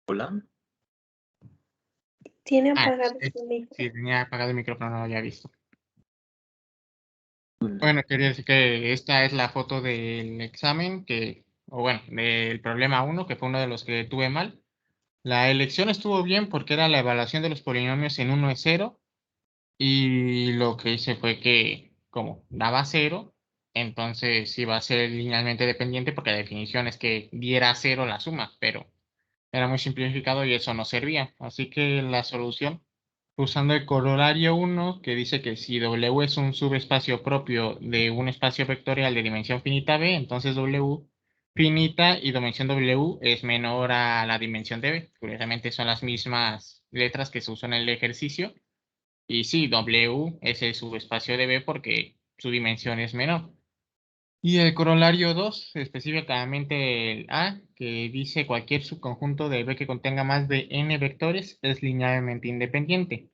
Hola. Tiene apagado su Sí, micro. tenía apagado el micrófono, no lo había visto. Bueno, quería decir que esta es la foto del examen, o bueno, del problema 1, que fue uno de los que tuve mal. La elección estuvo bien porque era la evaluación de los polinomios en 1 es 0, y lo que hice fue que, como daba 0, entonces iba a ser linealmente dependiente porque la definición es que diera 0 la suma, pero era muy simplificado y eso no servía. Así que la solución, usando el corolario 1, que dice que si W es un subespacio propio de un espacio vectorial de dimensión finita B, entonces W finita y dimensión W es menor a la dimensión de B. Curiosamente son las mismas letras que se usan en el ejercicio. Y sí, W es el subespacio de B porque su dimensión es menor. Y el corolario 2, específicamente el A, que dice cualquier subconjunto de B que contenga más de n vectores es linealmente independiente.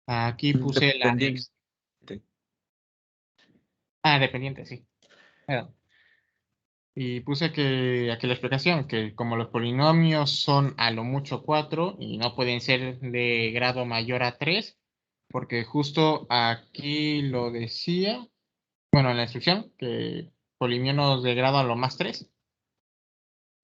Aquí puse la... Independiente. dependiente, sí. Perdón. Y puse que aquí la explicación, que como los polinomios son a lo mucho 4 y no pueden ser de grado mayor a 3, porque justo aquí lo decía, bueno, en la instrucción, que polinomios de grado a lo más 3.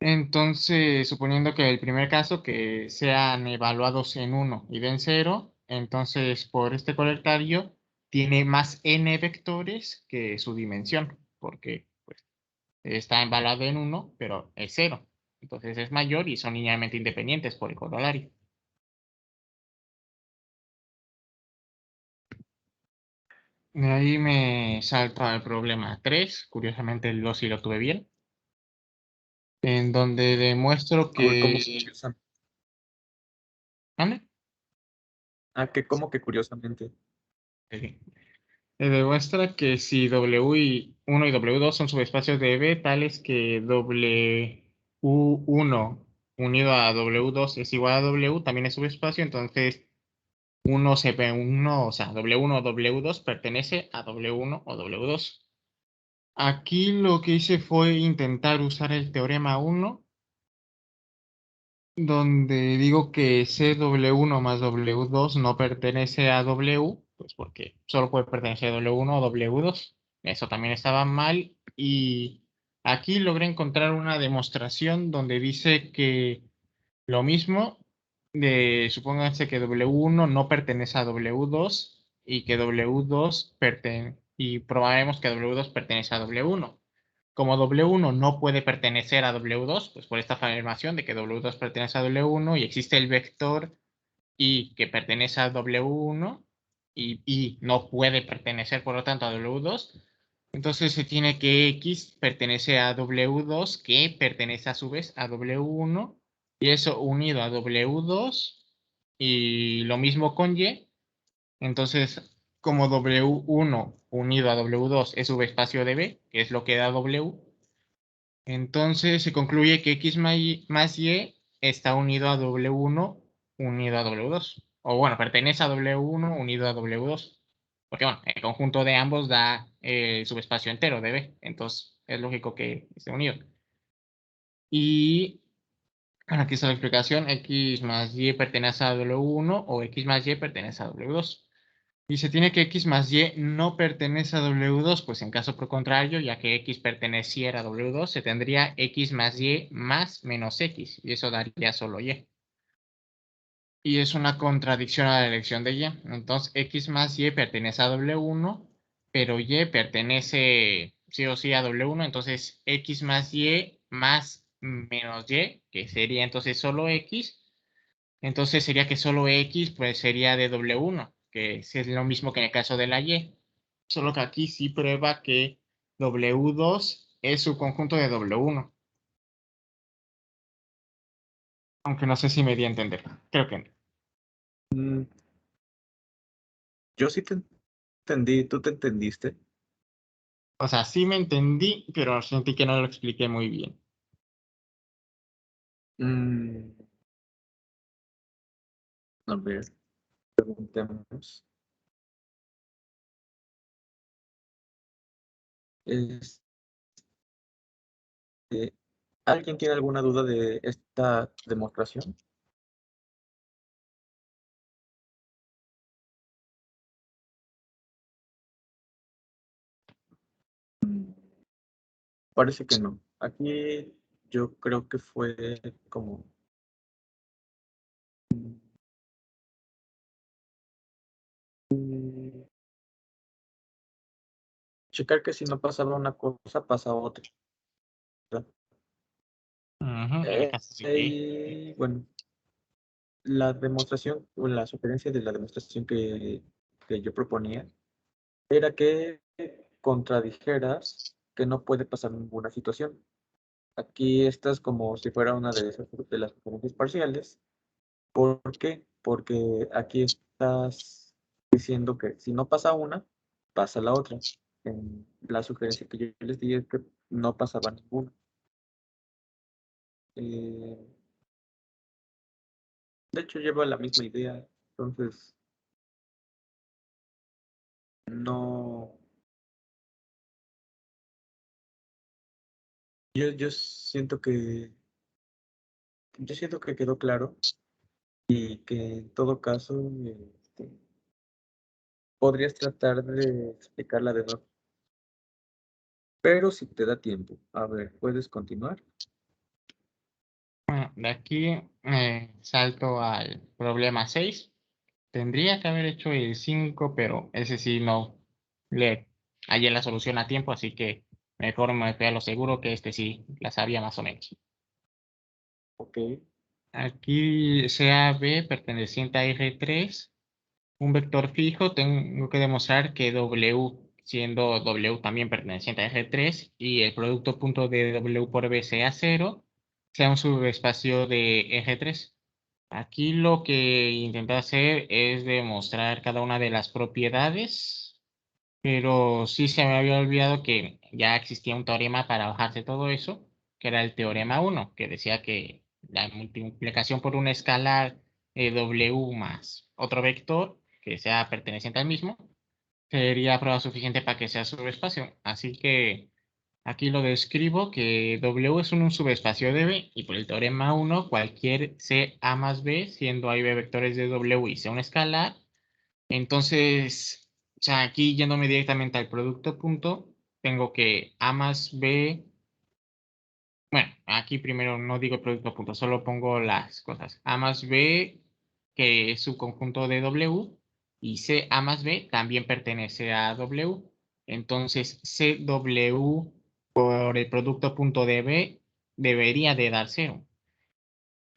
Entonces, suponiendo que el primer caso que sean evaluados en 1 y den 0, entonces por este corolario tiene más n vectores que su dimensión, porque pues, está evaluado en 1, pero es 0. Entonces es mayor y son linealmente independientes por el corolario. De ahí me salto al problema 3. Curiosamente el 2 sí lo tuve bien. En donde demuestro A ver, ¿cómo que... que curiosamente? ¿Dónde? Que ¿cómo que curiosamente? Sí. Demuestra que si W1 y W2 son subespacios de B tales que W1 unido a W2 es igual a W, también es subespacio, entonces 1 CP1, o sea, W1 o W2 pertenece a W1 o W2. Aquí lo que hice fue intentar usar el teorema 1, donde digo que CW1 más W2 no pertenece a W, pues porque solo puede pertenecer a W1 o W2. Eso también estaba mal. Y aquí logré encontrar una demostración donde dice que lo mismo, supónganse que W1 no pertenece a W2 y que W2 y probaremos que W2 pertenece a W1. Como W1 no puede pertenecer a W2, pues por esta afirmación de que W2 pertenece a W1 y existe el vector I que pertenece a W1 y I no puede pertenecer por lo tanto a W2, entonces se tiene que X pertenece a W2 que pertenece a su vez a W1 y eso unido a W2 y lo mismo con Y. Entonces, como W1 unido a W2 es subespacio de B, que es lo que da W, entonces se concluye que X más Y está unido a W1 unido a W2. O bueno, pertenece a W1 unido a W2. Porque bueno, el conjunto de ambos da el subespacio entero de B. Entonces es lógico que esté unido. Y bueno, aquí está la explicación. X más Y pertenece a W1 o X más Y pertenece a W2. Y se tiene que X más Y no pertenece a W2, pues en caso por contrario, ya que X perteneciera a W2, se tendría X más Y más menos X, y eso daría solo Y. Y es una contradicción a la elección de Y. Entonces, X más Y pertenece a W1, pero Y pertenece sí o sí a W1, entonces X más Y más menos Y, que sería entonces solo X, entonces sería que solo X pues sería de W1, que es lo mismo que en el caso de la Y. Solo que aquí sí prueba que W2 es su conjunto de W1. Aunque no sé si me di a entender. Creo que no. Yo sí te entendí, ¿tú te entendiste? O sea, sí me entendí, pero sentí que no lo expliqué muy bien. A ver, preguntemos. Este, ¿Alguien tiene alguna duda de esta demostración? Parece que no. Aquí yo creo que fue como... checar que si no pasaba una cosa, pasa otra. En el caso sí. Bueno, la demostración o la sugerencia de la demostración que yo proponía era que contradijeras que no puede pasar ninguna situación. Aquí estás como si fuera una de esas de las sugerencias parciales. ¿Por qué? Porque aquí estás diciendo que si no pasa una, pasa la otra. En la sugerencia que yo les di es que no pasaba ninguna. Eh, de hecho, lleva la misma idea. Entonces, no. Yo siento que. Yo siento que quedó claro y que en todo caso podrías tratar de explicarla de nuevo. Pero si te da tiempo, a ver, ¿puedes continuar? Bueno, de aquí salto al problema 6. Tendría que haber hecho el 5, pero ese sí no le hallé la solución a tiempo, así que mejor me fui a lo seguro que este sí la sabía más o menos. Ok. Aquí sea B perteneciente a R3, un vector fijo, tengo que demostrar que W, siendo W también perteneciente a R3, y el producto punto de W por B sea 0, sea un subespacio de R3. Aquí lo que intenté hacer es demostrar cada una de las propiedades, pero sí se me había olvidado que ya existía un teorema para bajarse todo eso, que era el teorema 1, que decía que la multiplicación por una escalar W más otro vector que sea perteneciente al mismo sería prueba suficiente para que sea subespacio. Así que aquí lo describo que W es un subespacio de B y por el teorema 1 cualquier C A más B, siendo ahí B vectores de W y sea una escalar. Entonces, o sea, aquí yéndome directamente al producto punto, tengo que A más B, bueno, aquí primero no digo el producto punto, solo pongo las cosas. A más B, que es su conjunto de W, y C A más B también pertenece a W. Entonces, CW por el producto punto de B debería de dar 0.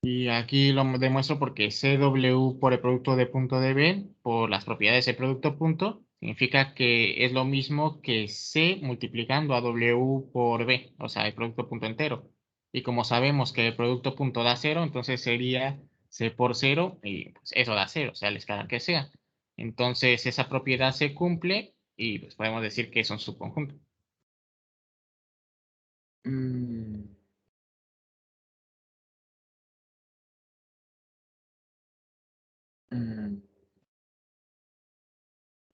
Y aquí lo demuestro porque CW por el producto de punto de B, por las propiedades del producto punto, significa que es lo mismo que C multiplicando a W por B, o sea, el producto punto entero. Y como sabemos que el producto punto da 0, entonces sería C por 0 y pues eso da 0, sea la escala que sea. Entonces esa propiedad se cumple y pues podemos decir que es un subconjunto. Mm, mm,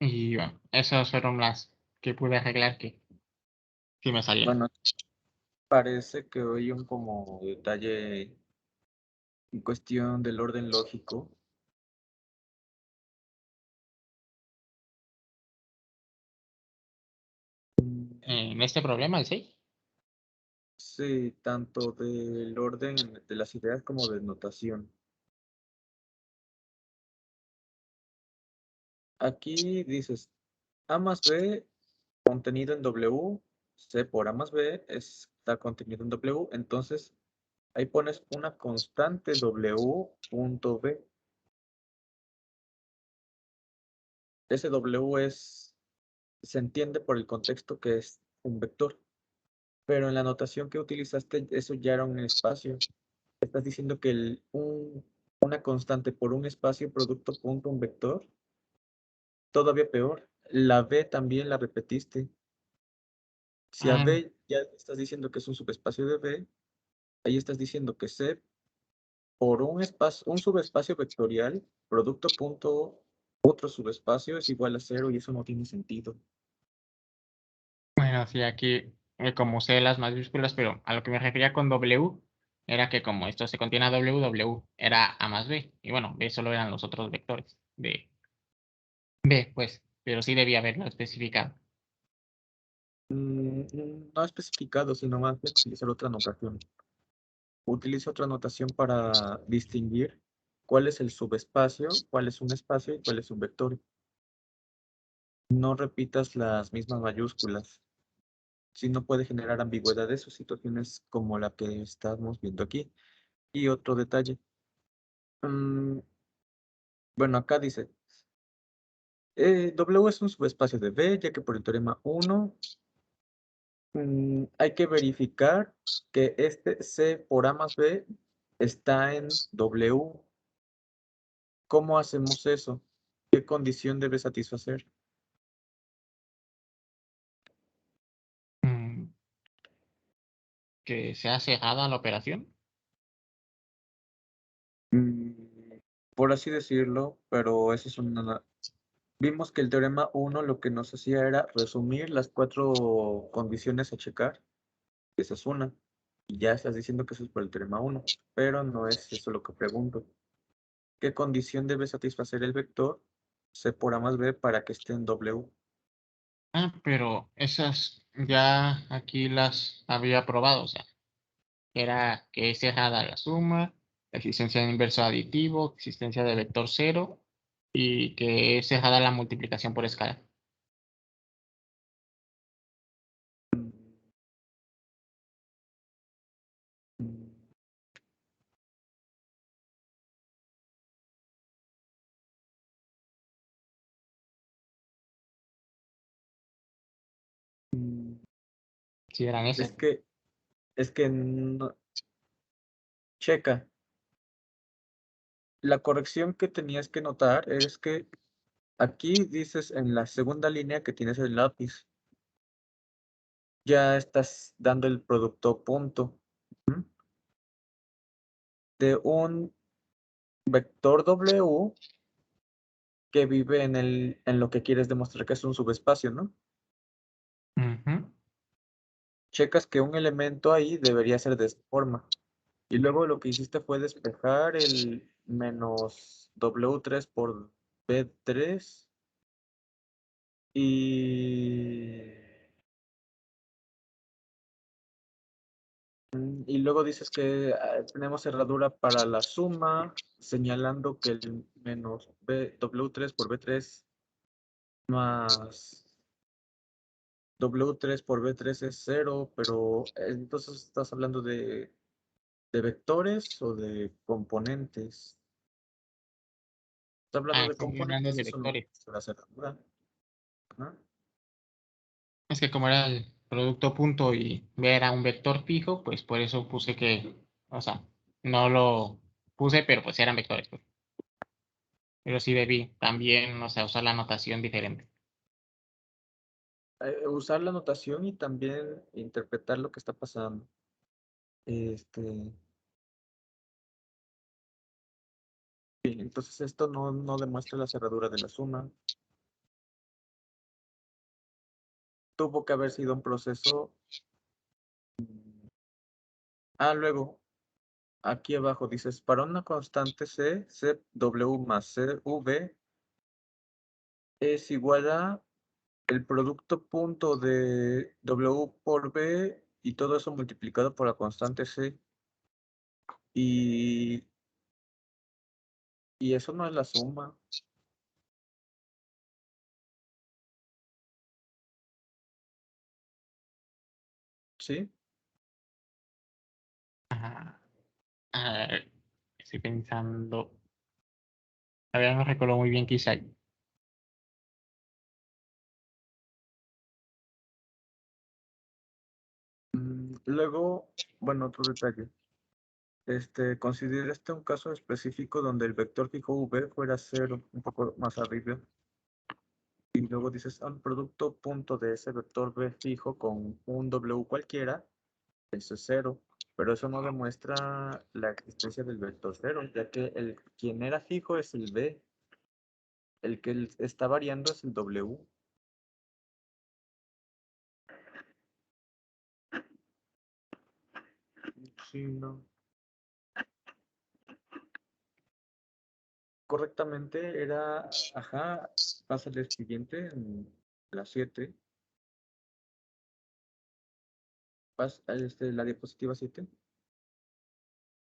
Y bueno, esas fueron las que pude arreglar que sí me salieron. bueno, parece que hoy un como detalle en cuestión del orden lógico. En este problema, el 6. Sí, tanto del orden de las ideas como de notación. Aquí dices A más B contenido en W, C por A más B está contenido en W, entonces ahí pones una constante W punto B. Ese W se entiende por el contexto que es un vector, pero en la notación que utilizaste eso ya era un espacio. Estás diciendo que una constante por un espacio producto punto un vector, todavía peor. La B también la repetiste. Si a Mm, B ya estás diciendo que es un subespacio de B, ahí estás diciendo que C por un espacio, un subespacio vectorial, producto punto otro subespacio es igual a 0 y eso no tiene sentido. bueno, sí, aquí como sé las mayúsculas, pero a lo que me refería con W era que como esto se contiene a W, W era A más B. Y bueno, B solo eran los otros vectores de B, pues, pero sí debía haberlo especificado. No especificado, sino más bien utilizar otra notación. Utiliza otra notación para distinguir cuál es el subespacio, cuál es un espacio y cuál es un vector. No repitas las mismas mayúsculas, si no puede generar ambigüedades o situaciones como la que estamos viendo aquí. Y otro detalle. mm, bueno, acá dice, W es un subespacio de B, ya que por el teorema 1 hay que verificar que este C por A más B está en W. ¿Cómo hacemos eso? ¿Qué condición debe satisfacer? Mm, que sea cerrada la operación. Mm, por así decirlo, pero eso es una... Vimos que el teorema 1 lo que nos hacía era resumir las 4 condiciones a checar. Esa es una. Y ya estás diciendo que eso es por el teorema 1, pero no es eso lo que pregunto. ¿Qué condición debe satisfacer el vector C por A más B para que esté en W? Ah, pero esas ya aquí las había probado, o sea, era que es cerrada la suma, la existencia de inverso aditivo, existencia de vector cero y que es cerrada la multiplicación por escala. Mm, mm, Si eran esas. Es que, checa, la corrección que tenías que notar es que aquí dices en la segunda línea que tienes el lápiz, ya estás dando el producto punto, ¿m? De un vector W que vive en lo que quieres demostrar que es un subespacio, ¿no? Ujú. Checas que un elemento ahí debería ser de esta forma. Y luego lo que hiciste fue despejar el menos W3 por B3 y, y luego dices que tenemos cerradura para la suma, señalando que el menos W3 por B3 más W3 por B3 es cero, pero entonces estás hablando de vectores o de componentes. Estás hablando Ah, de estoy hablando componentes, de eso no vectores. es la cerradura. Ajá. Es que como era el producto punto y B era un vector fijo, pues por eso puse que, o sea, no lo puse, pero pues eran vectores, pues. Pero sí debí también, o sea, usar la notación diferente. Usar la notación y también interpretar lo que está pasando. Este, bien, entonces esto no demuestra la cerradura de la suma. Tuvo que haber sido un proceso. Luego, aquí abajo dices, para una constante C, CW más CV es igual a el producto punto de W por B y todo eso multiplicado por la constante C. Y, y eso no es la suma, ¿sí? Ajá. A ver, estoy pensando. A ver, no recuerdo muy bien qué hice ahí. Luego, bueno, otro detalle. Considera un caso específico donde el vector fijo V fuera cero, un poco más arriba. Y luego dices, un producto punto de ese vector V fijo con un W cualquiera, eso es cero. Pero eso no demuestra la existencia del vector cero, ya que quien era fijo es el V, el que está variando es el W. Sí, no. Correctamente era, ajá, pasa el siguiente en la 7. La diapositiva 7.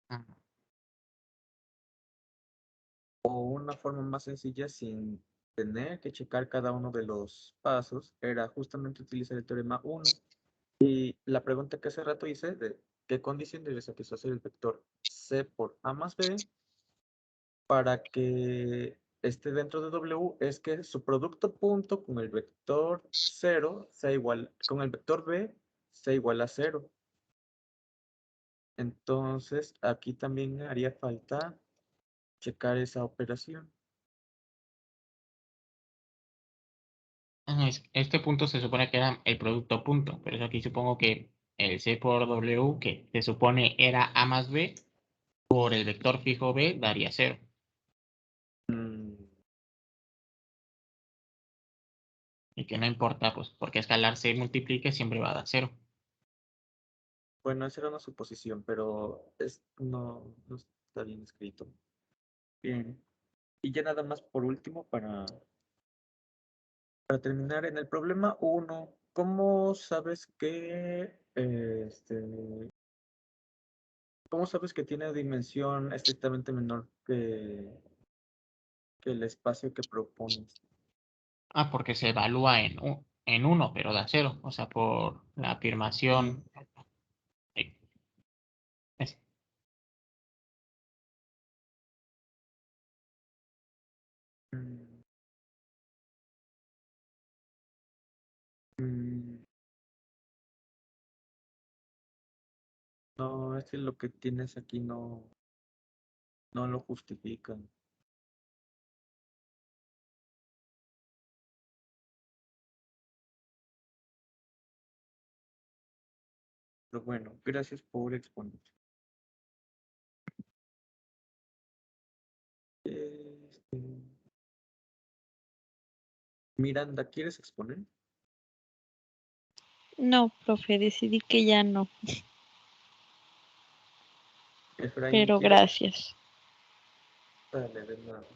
Ah, O una forma más sencilla sin tener que checar cada uno de los pasos era justamente utilizar el teorema 1. Y la pregunta que hace rato hice de qué condición debe satisfacer el vector C por A más B para que esté dentro de W es que su producto punto con el vector 0 sea igual, con el vector B sea igual a 0. Entonces aquí también haría falta checar esa operación. Este punto se supone que era el producto punto, pero eso aquí supongo que el C por W, que se supone era A más B, por el vector fijo B daría 0. Mm, Y que no importa, pues, porque escalar se multiplique, siempre va a dar 0. bueno, esa era una suposición, pero no está bien escrito. Bien. Y ya nada más por último, para terminar, en el problema 1, cómo sabes que tiene dimensión estrictamente menor que el espacio que propones? Ah, porque se evalúa en 1, pero da 0. O sea, por la Sí. afirmación. eh, es- Mm, mm, no, es que lo que tienes aquí no lo justifica. Pero bueno, gracias por exponer. Este, Miranda, ¿quieres exponer? No, profe, decidí que ya no, Efraín, pero ¿quieres? gracias. Dale, de nada.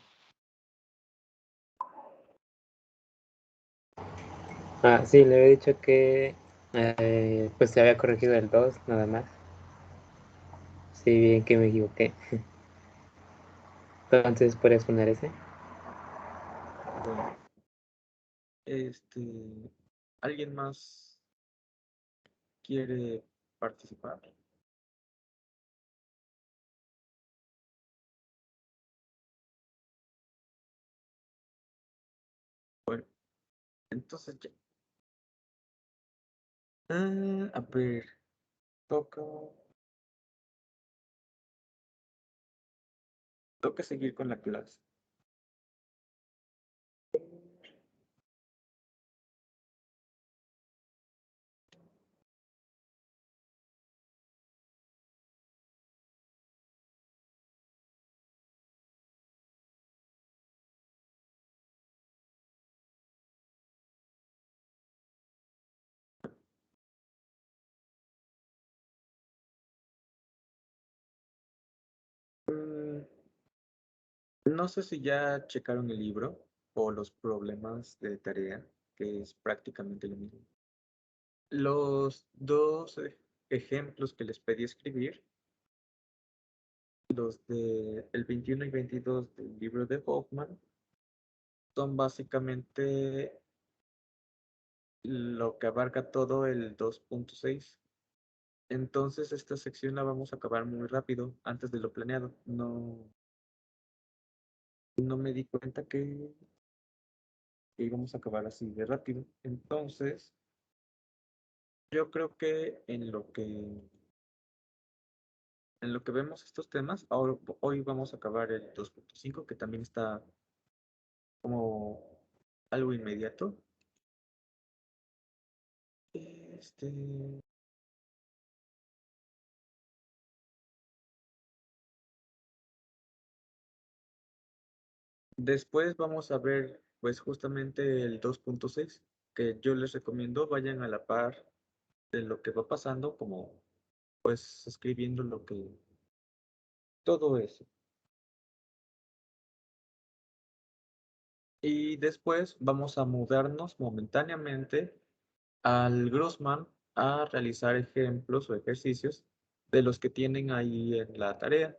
Sí, le había dicho que pues se había corregido el 2 nada más. Sí, bien que me equivoqué. Entonces, ¿podrías poner ese? Bueno, ¿alguien más quiere participar? Bueno, entonces ya. A ver, toca, toca seguir con la clase. Mm, no sé si ya checaron el libro o los problemas de tarea, que es prácticamente lo mismo. Los dos ejemplos que les pedí escribir, los de el 21 y 22 del libro de Hoffman, son básicamente lo que abarca todo el 2.6. Entonces esta sección la vamos a acabar muy rápido, antes de lo planeado. No me di cuenta que íbamos a acabar así de rápido. Entonces, yo creo que en lo que vemos estos temas, hoy vamos a acabar el 2.5, que también está como algo inmediato. Este, Después vamos a ver, pues justamente el 2.6, que yo les recomiendo vayan a la par de lo que va pasando, como pues escribiendo todo eso. Y después vamos a mudarnos momentáneamente al Grossman a realizar ejemplos o ejercicios de los que tienen ahí en la tarea.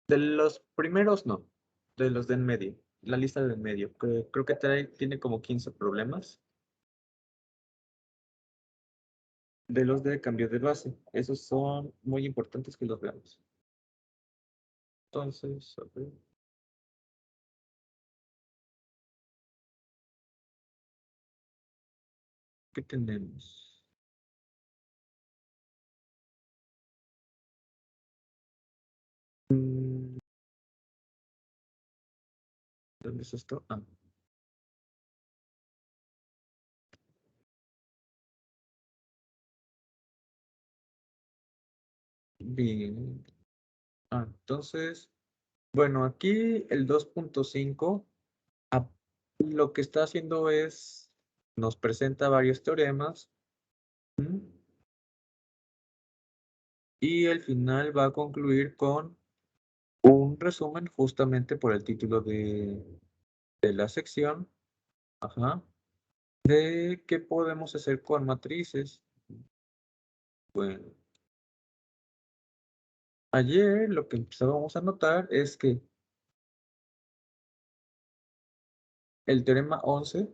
De los primeros no, de los de en medio, la lista de en medio, que creo que tiene como 15 problemas. De los de cambio de base, esos son muy importantes que los veamos. Entonces, a ver. ¿Qué tenemos? ¿Dónde es esto? Ah. Bien. Entonces, bueno, aquí el 2.5 lo que está haciendo es, nos presenta varios teoremas. Y al final va a concluir con un resumen justamente por el título de la sección. Ajá. De qué podemos hacer con matrices. Bueno. Ayer lo que empezábamos a notar es que el teorema 11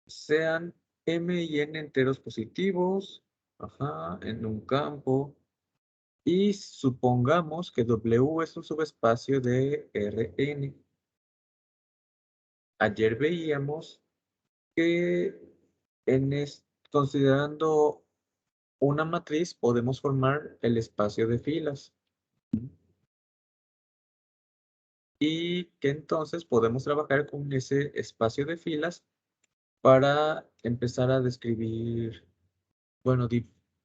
sean m y n enteros positivos, ajá, en un campo, y supongamos que W es un subespacio de Rn. Ayer veíamos que considerando una matriz podemos formar el espacio de filas. Y que entonces podemos trabajar con ese espacio de filas para empezar a describir, bueno,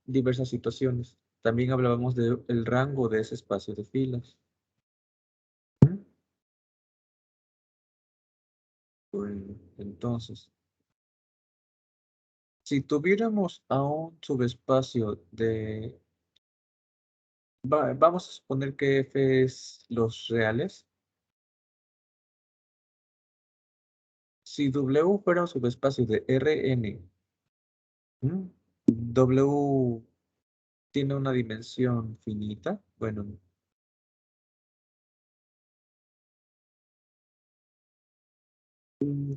diversas situaciones. También hablábamos del rango de ese espacio de filas. Bueno, entonces, si tuviéramos a un subespacio de... vamos a suponer que F es los reales. Si W fuera un subespacio de Rn, W tiene una dimensión finita, bueno,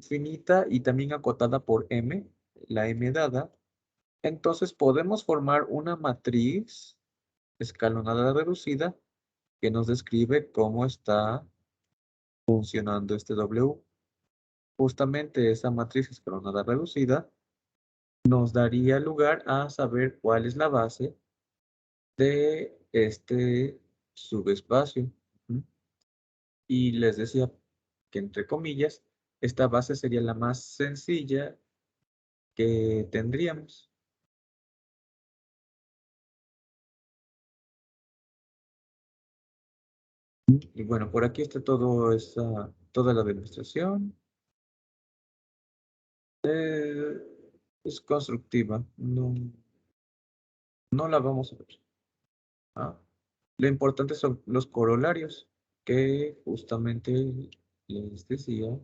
finita y también acotada por M, la M dada, entonces podemos formar una matriz escalonada reducida que nos describe cómo está funcionando este W. Justamente esa matriz escalonada reducida nos daría lugar a saber cuál es la base de este subespacio. Y les decía que, entre comillas, esta base sería la más sencilla que tendríamos. Y bueno, por aquí está toda la demostración. Es constructiva, no la vamos a ver. Lo importante son los corolarios, que justamente les decía.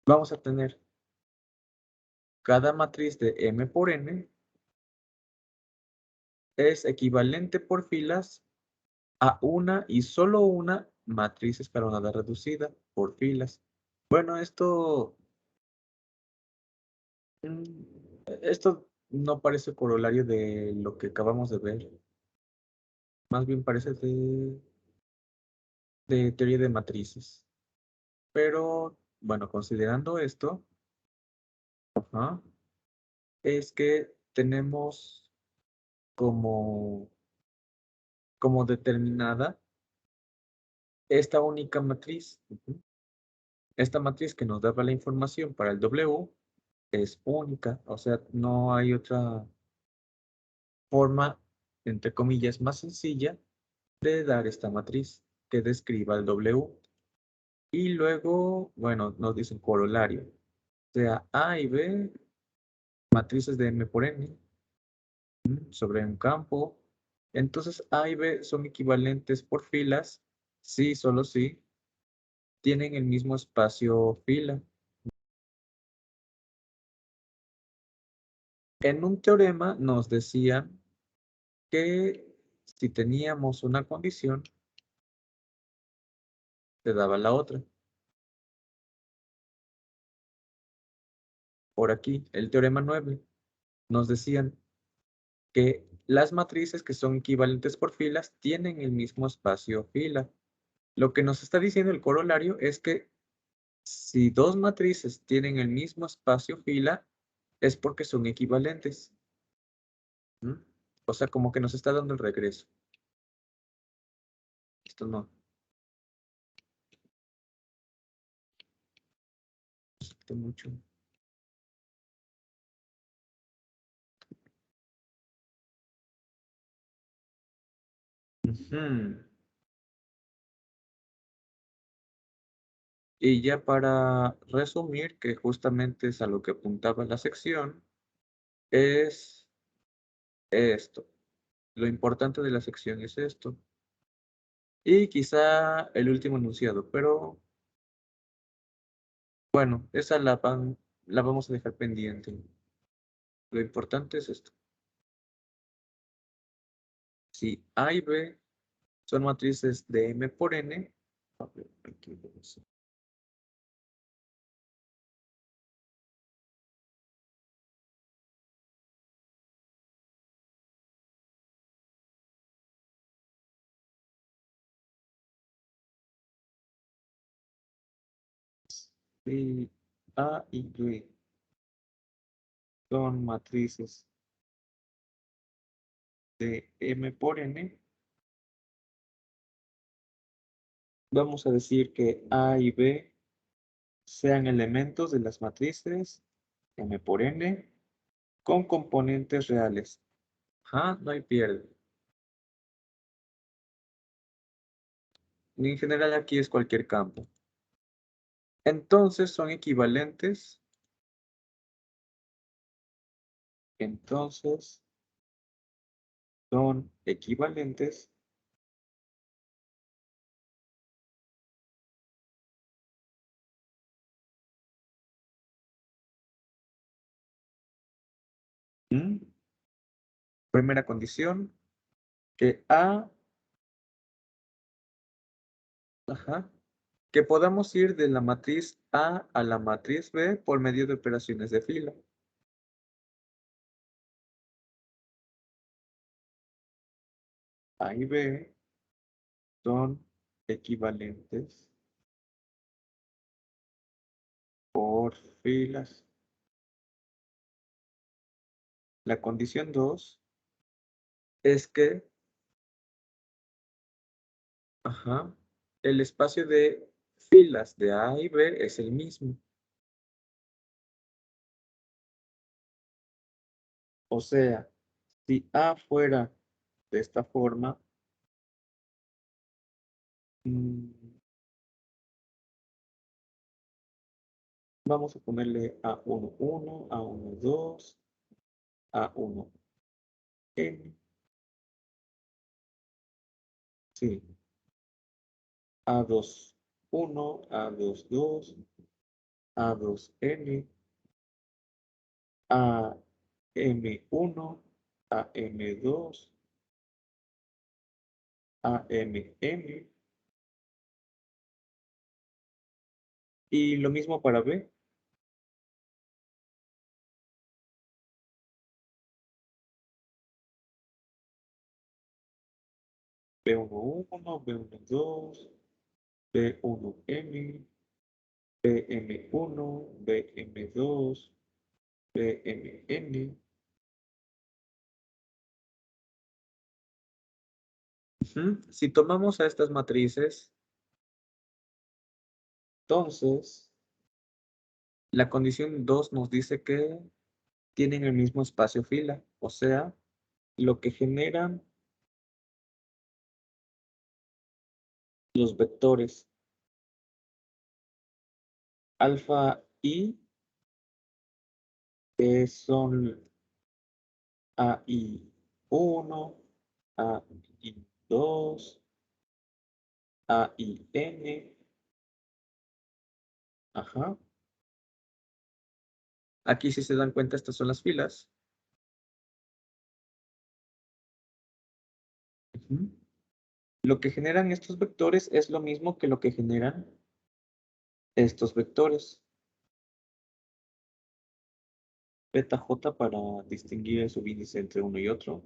Vamos a tener cada matriz de M por N es equivalente por filas a una y solo una matriz escalonada reducida por filas. Bueno, esto no parece corolario de lo que acabamos de ver. Más bien parece de teoría de matrices. Pero, bueno, considerando esto, es que tenemos como determinada esta única matriz. Esta matriz que nos daba la información para el W es única, o sea, no hay otra forma, entre comillas, más sencilla de dar esta matriz. que describa el W. Y luego, bueno, nos dice un corolario. O sea, A y B, matrices de M por N, sobre un campo. Entonces, A y B son equivalentes por filas, sí, solo sí, tienen el mismo espacio fila. En un teorema nos decían que si teníamos una condición, te daba la otra. Por aquí, el teorema 9, nos decían que las matrices que son equivalentes por filas tienen el mismo espacio fila. Lo que nos está diciendo el corolario es que si dos matrices tienen el mismo espacio fila, es porque son equivalentes. ¿Mm? O sea, como que nos está dando el regreso. Esto no. Esto mucho. Ujú. Y ya para resumir, que justamente es a lo que apuntaba la sección, es esto. Lo importante de la sección es esto. Y quizá el último enunciado, pero bueno, esa la vamos a dejar pendiente. Lo importante es esto. Si A y B son matrices de M por N, a ver, aquí vamos a- si A y B son matrices de M por N, vamos a decir que A y B sean elementos de las matrices M por N con componentes reales. Ajá, no hay pierde. En general aquí es cualquier campo. Entonces son equivalentes. Entonces son equivalentes ¿Mm? Primera condición, que A, ajá, que podamos ir de la matriz A a la matriz B por medio de operaciones de fila. A y B son equivalentes por filas. La condición 2 es que, ajá, el espacio de filas de A y B es el mismo. O sea, si A fuera de esta forma, vamos a ponerle A11, A12, A1N, sí, A21, A22, A2N, AM1, AM2, AMN, y lo mismo para B. B11, B12, B1M, BM1, BM2, BMN. Si tomamos a estas matrices, entonces, la condición 2 nos dice que tienen el mismo espacio fila, o sea, lo que generan los vectores alfa y, que son AI1, AI2, AIN. Ajá. Aquí, si se dan cuenta, estas son las filas. Ujú. Lo que generan estos vectores es lo mismo que lo que generan estos vectores. Beta J para distinguir el subíndice entre uno y otro.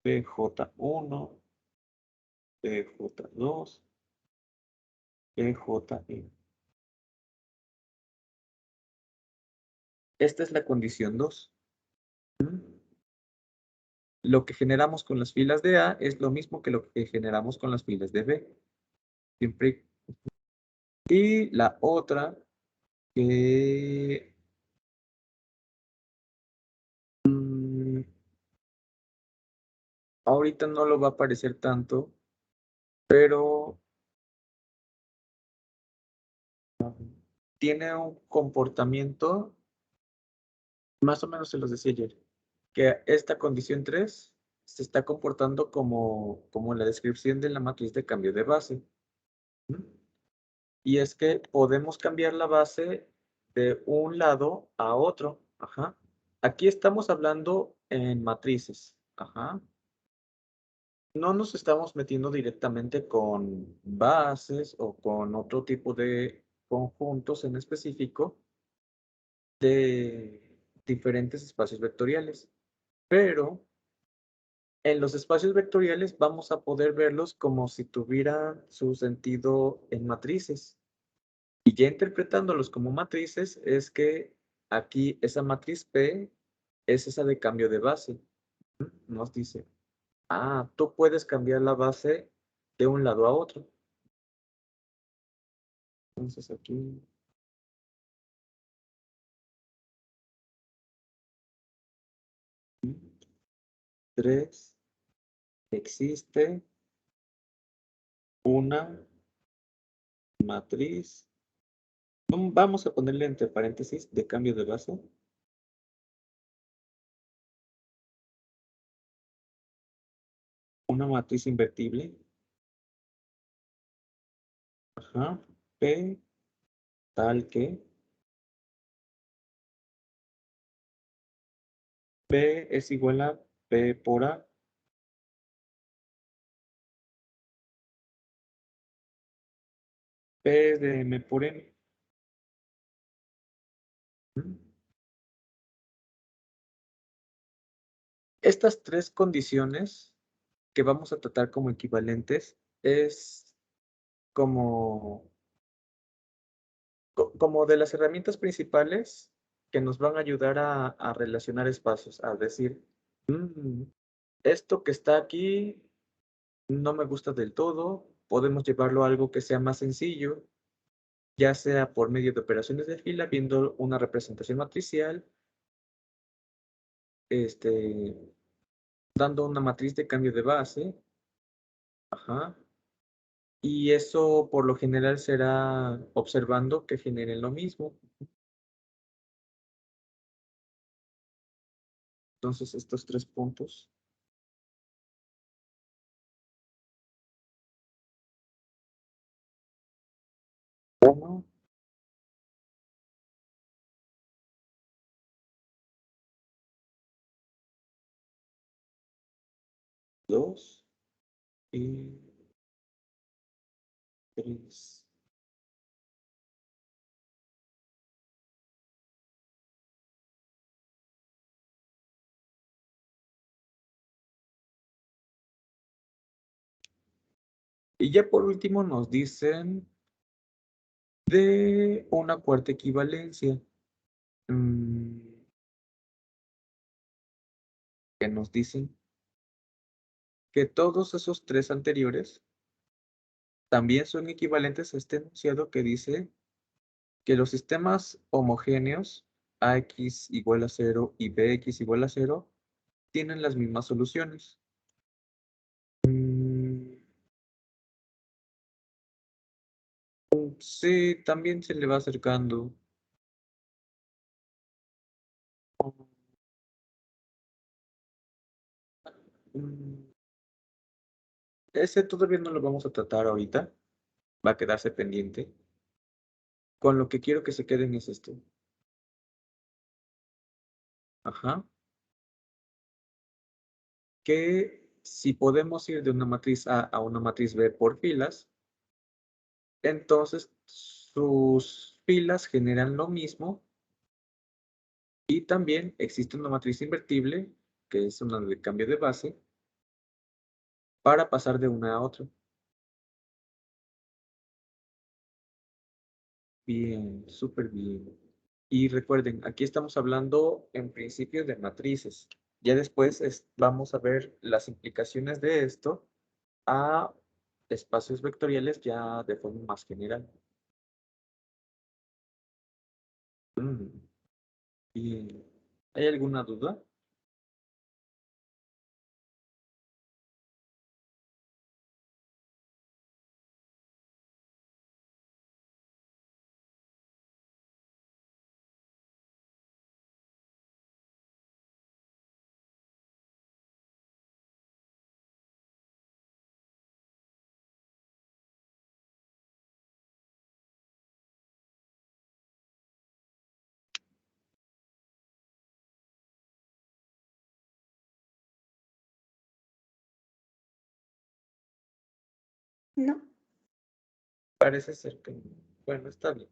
BJ1, BJ2, BJN. Esta es la condición 2. Lo que generamos con las filas de A es lo mismo que lo que generamos con las filas de B. Siempre. Y la otra que ahorita no lo va a aparecer tanto, pero tiene un comportamiento, más o menos se los decía ayer, que esta condición 3 se está comportando como la descripción de la matriz de cambio de base. Y es que podemos cambiar la base de un lado a otro. Ajá. Aquí estamos hablando en matrices. Ajá. No nos estamos metiendo directamente con bases o con otro tipo de conjuntos en específico de diferentes espacios vectoriales. Pero en los espacios vectoriales vamos a poder verlos como si tuvieran su sentido en matrices. Y ya interpretándolos como matrices es que aquí esa matriz P es esa de cambio de base. Nos dice, tú puedes cambiar la base de un lado a otro. Entonces aquí. Tres. Existe una matriz. Vamos a ponerle entre paréntesis de cambio de base. Una matriz invertible. Ajá. P tal que P es igual a P por A. P es de M por N. Estas tres condiciones que vamos a tratar como equivalentes es como de las herramientas principales que nos van a ayudar a relacionar espacios, a decir, esto que está aquí no me gusta del todo, podemos llevarlo a algo que sea más sencillo, ya sea por medio de operaciones de fila, viendo una representación matricial, dando una matriz de cambio de base, ajá, y eso por lo general será observando que generen lo mismo. Entonces estos 3 puntos. Uno. Dos. Y 3. Y ya por último nos dicen de una cuarta equivalencia. Que nos dicen que todos esos 3 anteriores también son equivalentes a este enunciado que dice que los sistemas homogéneos AX igual a 0 y BX igual a 0 tienen las mismas soluciones. Sí, también se le va acercando. Mm, Ese todavía no lo vamos a tratar ahorita. Va a quedarse pendiente. Con lo que quiero que se queden es esto. Ajá. Que si podemos ir de una matriz A a una matriz B por filas, entonces sus filas generan lo mismo y también existe una matriz invertible, que es una de cambio de base, para pasar de una a otra. Bien, súper bien. Y recuerden, aquí estamos hablando en principio de matrices. Ya después vamos a ver las implicaciones de esto a espacios vectoriales ya de forma más general. Mm, Bien. ¿Hay alguna duda? No. Parece ser que no. Bueno, está bien.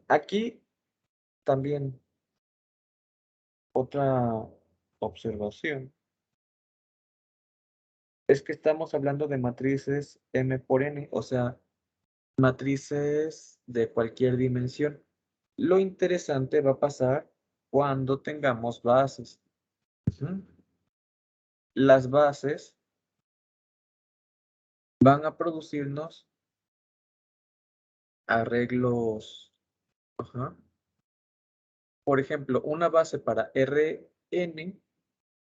Aquí también otra observación es que estamos hablando de matrices M por N, o sea, matrices de cualquier dimensión. Lo interesante va a pasar cuando tengamos bases. Ujú. Las bases van a producirnos arreglos. Ajá. Por ejemplo, una base para Rn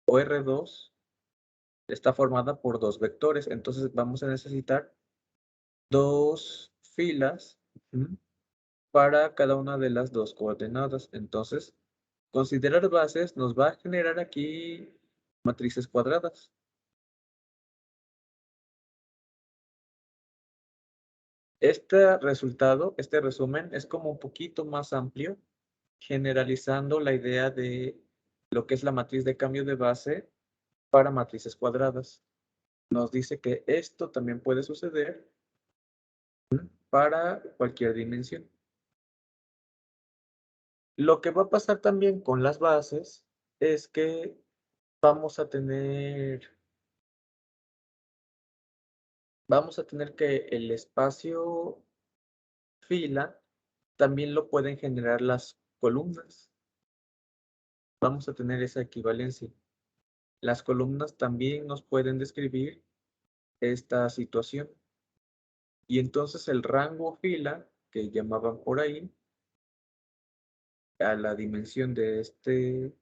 o R2 está formada por dos vectores, entonces vamos a necesitar dos filas, ujú, para cada una de las dos coordenadas. Entonces, considerar bases nos va a generar aquí matrices cuadradas. Este resultado, este resumen, es como un poquito más amplio, generalizando la idea de lo que es la matriz de cambio de base para matrices cuadradas. Nos dice que esto también puede suceder para cualquier dimensión. Lo que va a pasar también con las bases es que vamos a tener que el espacio fila también lo pueden generar las columnas. Vamos a tener esa equivalencia. Las columnas también nos pueden describir esta situación. Y entonces el rango fila, que llamaban por ahí, a la dimensión de este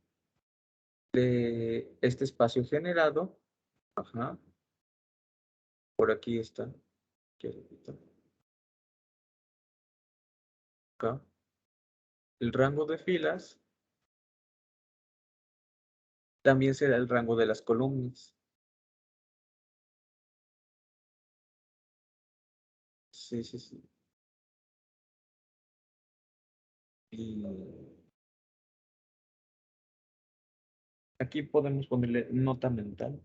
espacio generado, ajá, por aquí está, aquí arribita, acá, el rango de filas también será el rango de las columnas. Sí, sí, sí. Y aquí podemos ponerle nota mental.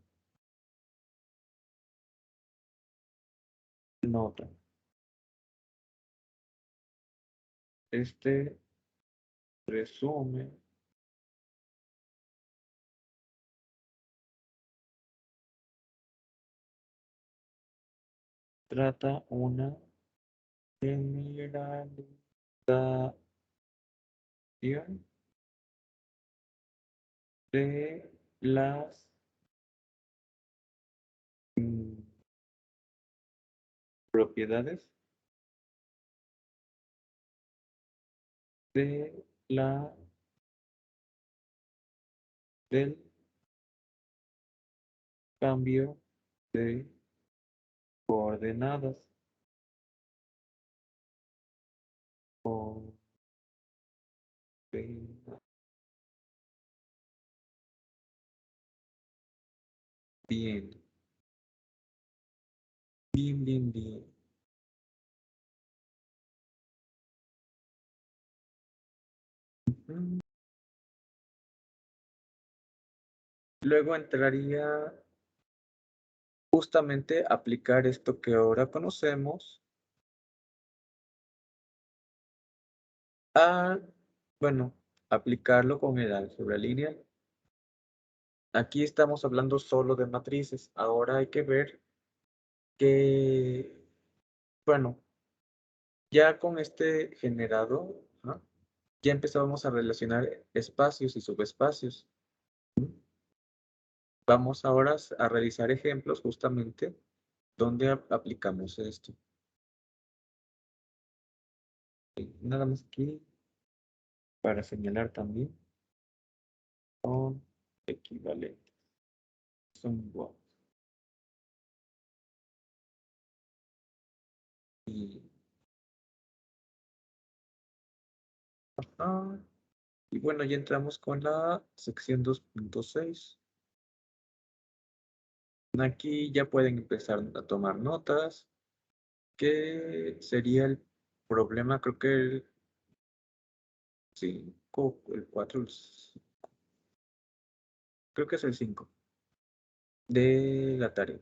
Nota. Este resumen trata una generalización de las mm, propiedades de del cambio de coordenadas. Ok. Bien. Bien, bien, bien. Mm. Luego entraría justamente a aplicar esto que ahora conocemos a, bueno, aplicarlo con el álgebra lineal. Aquí estamos hablando solo de matrices. Ahora hay que ver que, bueno, ya con este generado, ¿no? Ya empezamos a relacionar espacios y subespacios. Vamos ahora a realizar ejemplos justamente donde aplicamos esto. Nada más aquí para señalar también con equivalentes. Son iguales. Y, ajá. Y bueno, ya entramos con la sección 2.6. Aquí ya pueden empezar a tomar notas. ¿Qué sería el problema? Creo que el 5, el 4, creo que es el 5 de la tarea.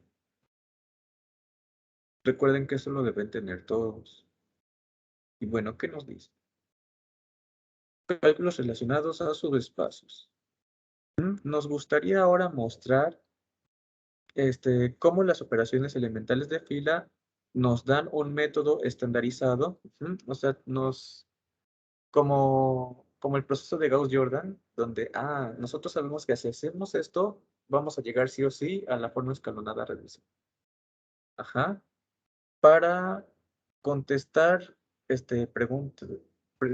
Recuerden que eso lo deben tener todos. Y bueno, ¿qué nos dice? Cálculos relacionados a subespacios. Nos gustaría ahora mostrar cómo las operaciones elementales de fila nos dan un método estandarizado. O sea, como el proceso de Gauss-Jordan, donde nosotros sabemos que si hacemos esto, vamos a llegar sí o sí a la forma escalonada reducida. Ajá. Para contestar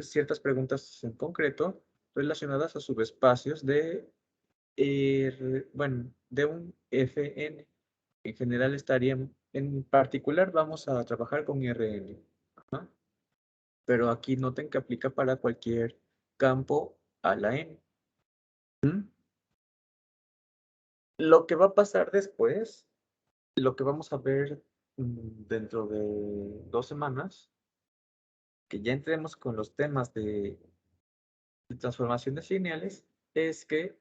ciertas preguntas en concreto relacionadas a subespacios de, de un Fn. En general estarían, en particular vamos a trabajar con Rn. Ajá. Pero aquí noten que aplica para cualquier campo a la n. Lo que va a pasar después, lo que vamos a ver dentro de 2 semanas, que ya entremos con los temas de transformaciones lineales, es que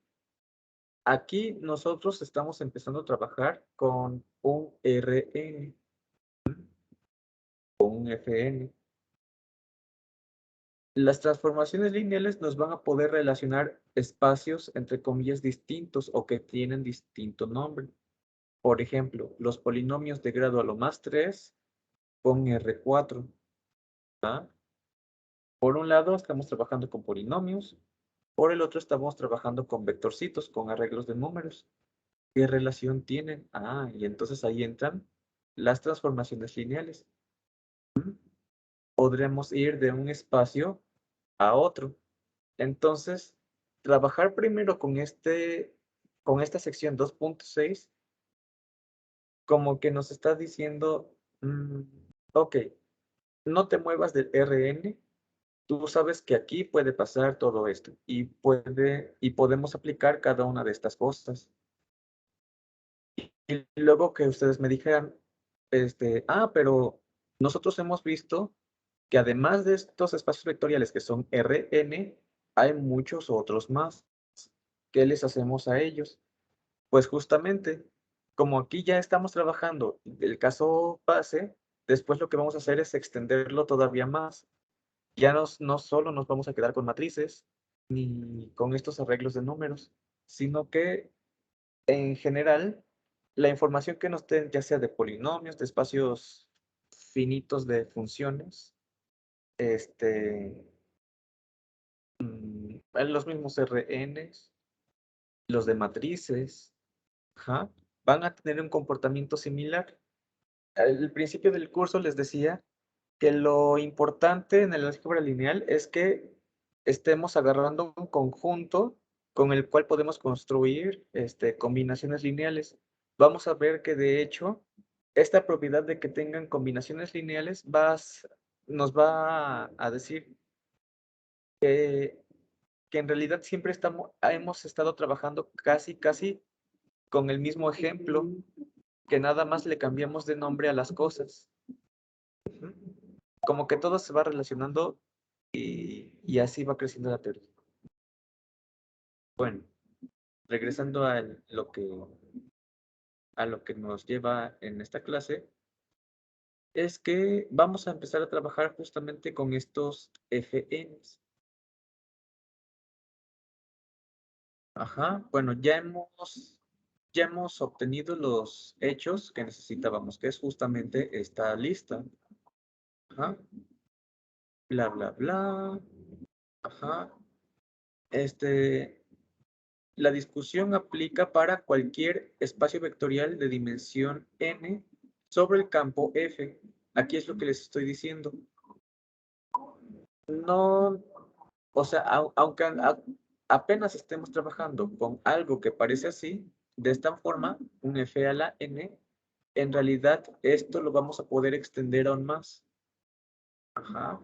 aquí nosotros estamos empezando a trabajar con un Rn, con un Fn. Las transformaciones lineales nos van a poder relacionar espacios entre comillas distintos o que tienen distinto nombre. Por ejemplo, los polinomios de grado a lo más 3 con R4. Por un lado estamos trabajando con polinomios, por el otro estamos trabajando con vectorcitos, con arreglos de números. ¿Qué relación tienen? Y entonces ahí entran las transformaciones lineales. Podremos ir de un espacio a otro. Entonces, trabajar primero con esta sección 2.6, como que nos está diciendo, ok, no te muevas del Rn, tú sabes que aquí puede pasar todo esto y podemos aplicar cada una de estas cosas. Y luego que ustedes me dijeran, pero nosotros hemos visto que además de estos espacios vectoriales que son Rn, hay muchos otros más. ¿Qué les hacemos a ellos? Pues justamente, como aquí ya estamos trabajando el caso base, después lo que vamos a hacer es extenderlo todavía más. Ya no solo nos vamos a quedar con matrices, ni con estos arreglos de números, sino que en general, la información que nos den, ya sea de polinomios, de espacios finitos de funciones, los mismos RNs, los de matrices, van a tener un comportamiento similar. Al principio del curso les decía que lo importante en el álgebra lineal es que estemos agarrando un conjunto con el cual podemos construir combinaciones lineales. Vamos a ver que de hecho esta propiedad de que tengan combinaciones lineales nos va a decir que en realidad siempre hemos estado trabajando casi con el mismo ejemplo, que nada más le cambiamos de nombre a las cosas. Ujú. Como que todo se va relacionando y así va creciendo la teoría. Bueno, regresando a lo que nos lleva en esta clase, es que vamos a empezar a trabajar justamente con estos FNs. Ajá, bueno, ya hemos obtenido los hechos que necesitábamos, que es justamente esta lista. Ajá, bla, bla, bla. Ajá. La discusión aplica para cualquier espacio vectorial de dimensión n sobre el campo F. Aquí es lo que les estoy diciendo. No, o sea, aunque apenas estemos trabajando con algo que parece así, de esta forma, un F a la n, en realidad esto lo vamos a poder extender aún más. Ajá.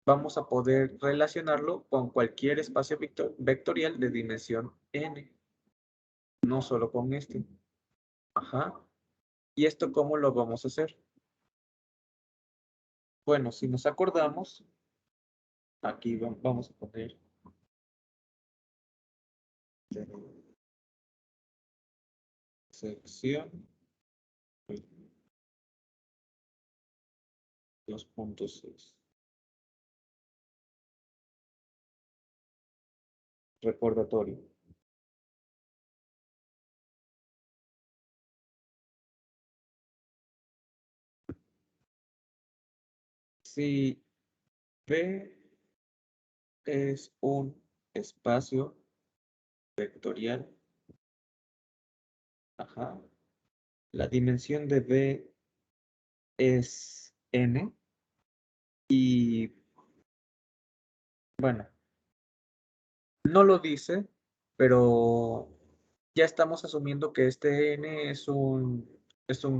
Vamos a poder relacionarlo con cualquier espacio vectorial de dimensión n, no solo con este. Ajá. ¿Y esto cómo lo vamos a hacer? Bueno, si nos acordamos, aquí vamos a poner sección 2.6. Recordatorio. Si B es un espacio vectorial, ajá, la dimensión de B es n y, bueno, no lo dice, pero ya estamos asumiendo que este n es un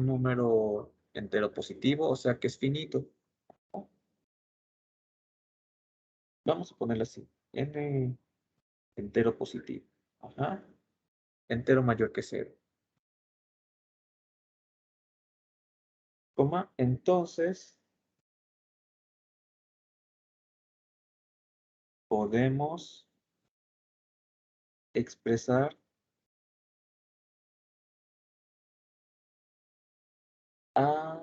número entero positivo, o sea que es finito. Vamos a ponerlo así, n entero positivo, ajá, entero mayor que 0, coma, entonces podemos expresar a,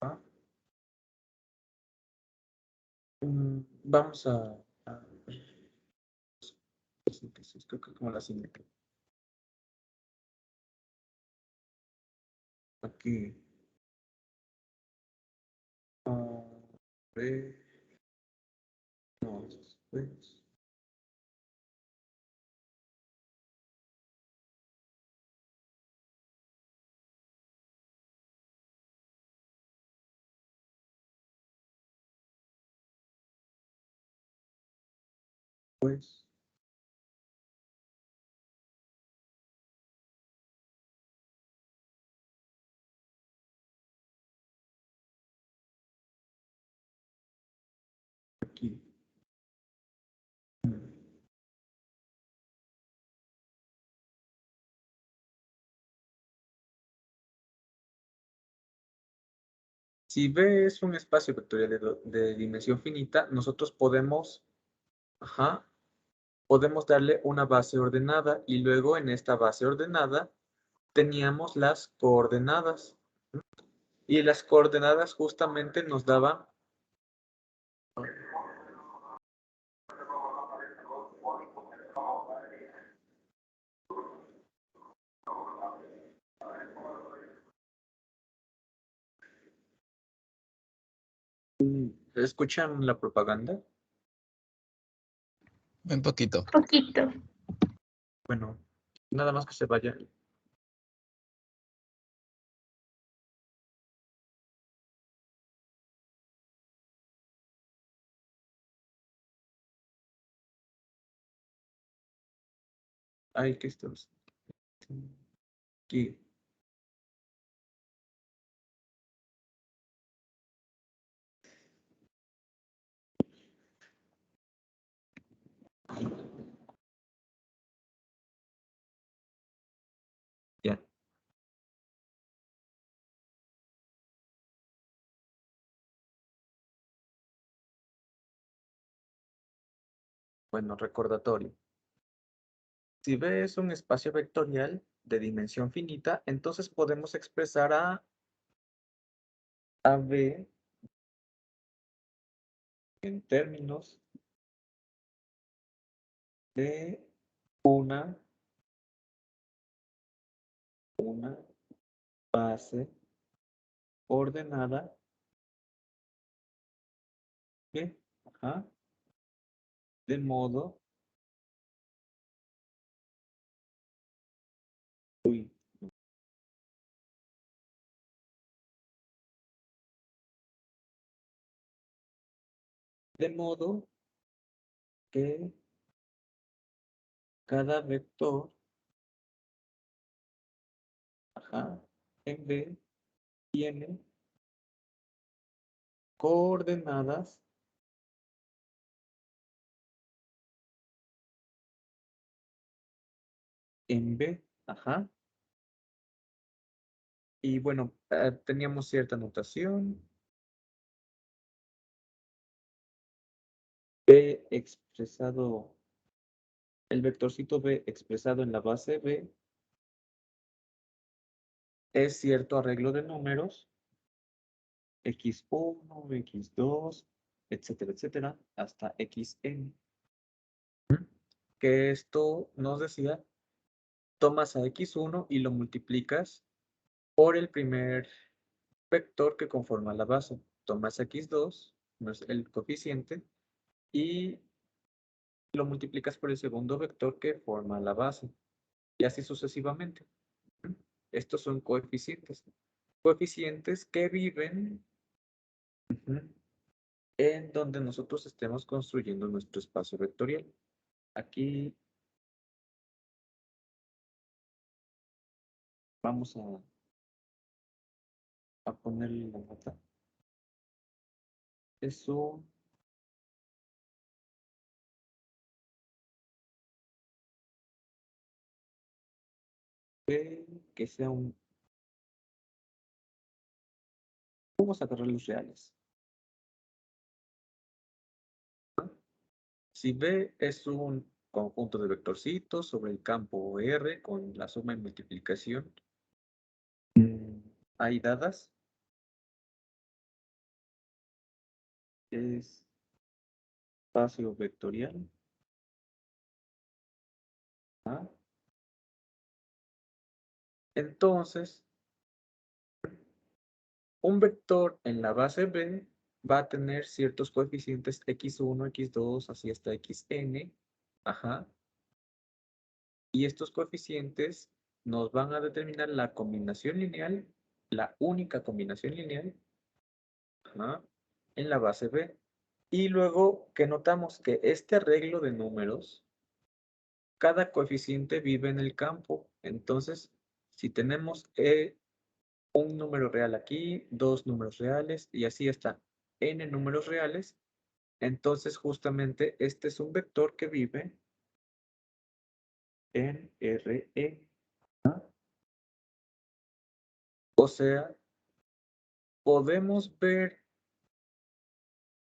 a- vamos a creo que como la siguiente. Aquí. B, no, después. Pues, aquí. Si B es un espacio vectorial de dimensión finita, nosotros podemos, ajá, podemos darle una base ordenada y luego en esta base ordenada teníamos las coordenadas. Y las coordenadas justamente nos daban ¿escuchan la propaganda? Un poquito. Poquito. Bueno, nada más que se vaya. Ay, ¿qué estamos? Aquí. Ya. Bueno, recordatorio. Si B es un espacio vectorial de dimensión finita, entonces podemos expresar a B en términos de una base ordenada que, de modo, de modo que cada vector, en B tiene coordenadas en B, Y bueno, teníamos cierta notación. B expresado, el vectorcito B expresado en la base B es cierto arreglo de números, x1, x2, etcétera, etcétera, hasta xn. Que esto nos decía, tomas a x1 y lo multiplicas por el primer vector que conforma la base. Tomas x2, no es el coeficiente, y lo multiplicas por el segundo vector que forma la base. Y así sucesivamente. Estos son coeficientes. Coeficientes que viven en donde nosotros estemos construyendo nuestro espacio vectorial. Aquí vamos a ponerle la nota. Eso que sea un... Vamos a agarrar los reales. Si B es un conjunto de vectorcitos sobre el campo R con la suma y multiplicación ahí dadas, es espacio vectorial. Entonces, un vector en la base B va a tener ciertos coeficientes x1, x2, así hasta xn. Y estos coeficientes nos van a determinar la combinación lineal, la única combinación lineal, en la base B. Y luego que notamos que este arreglo de números, cada coeficiente vive en el campo. Entonces, si tenemos un número real aquí, dos números reales, y así hasta n números reales, entonces justamente este es un vector que vive en Rn. O sea, podemos ver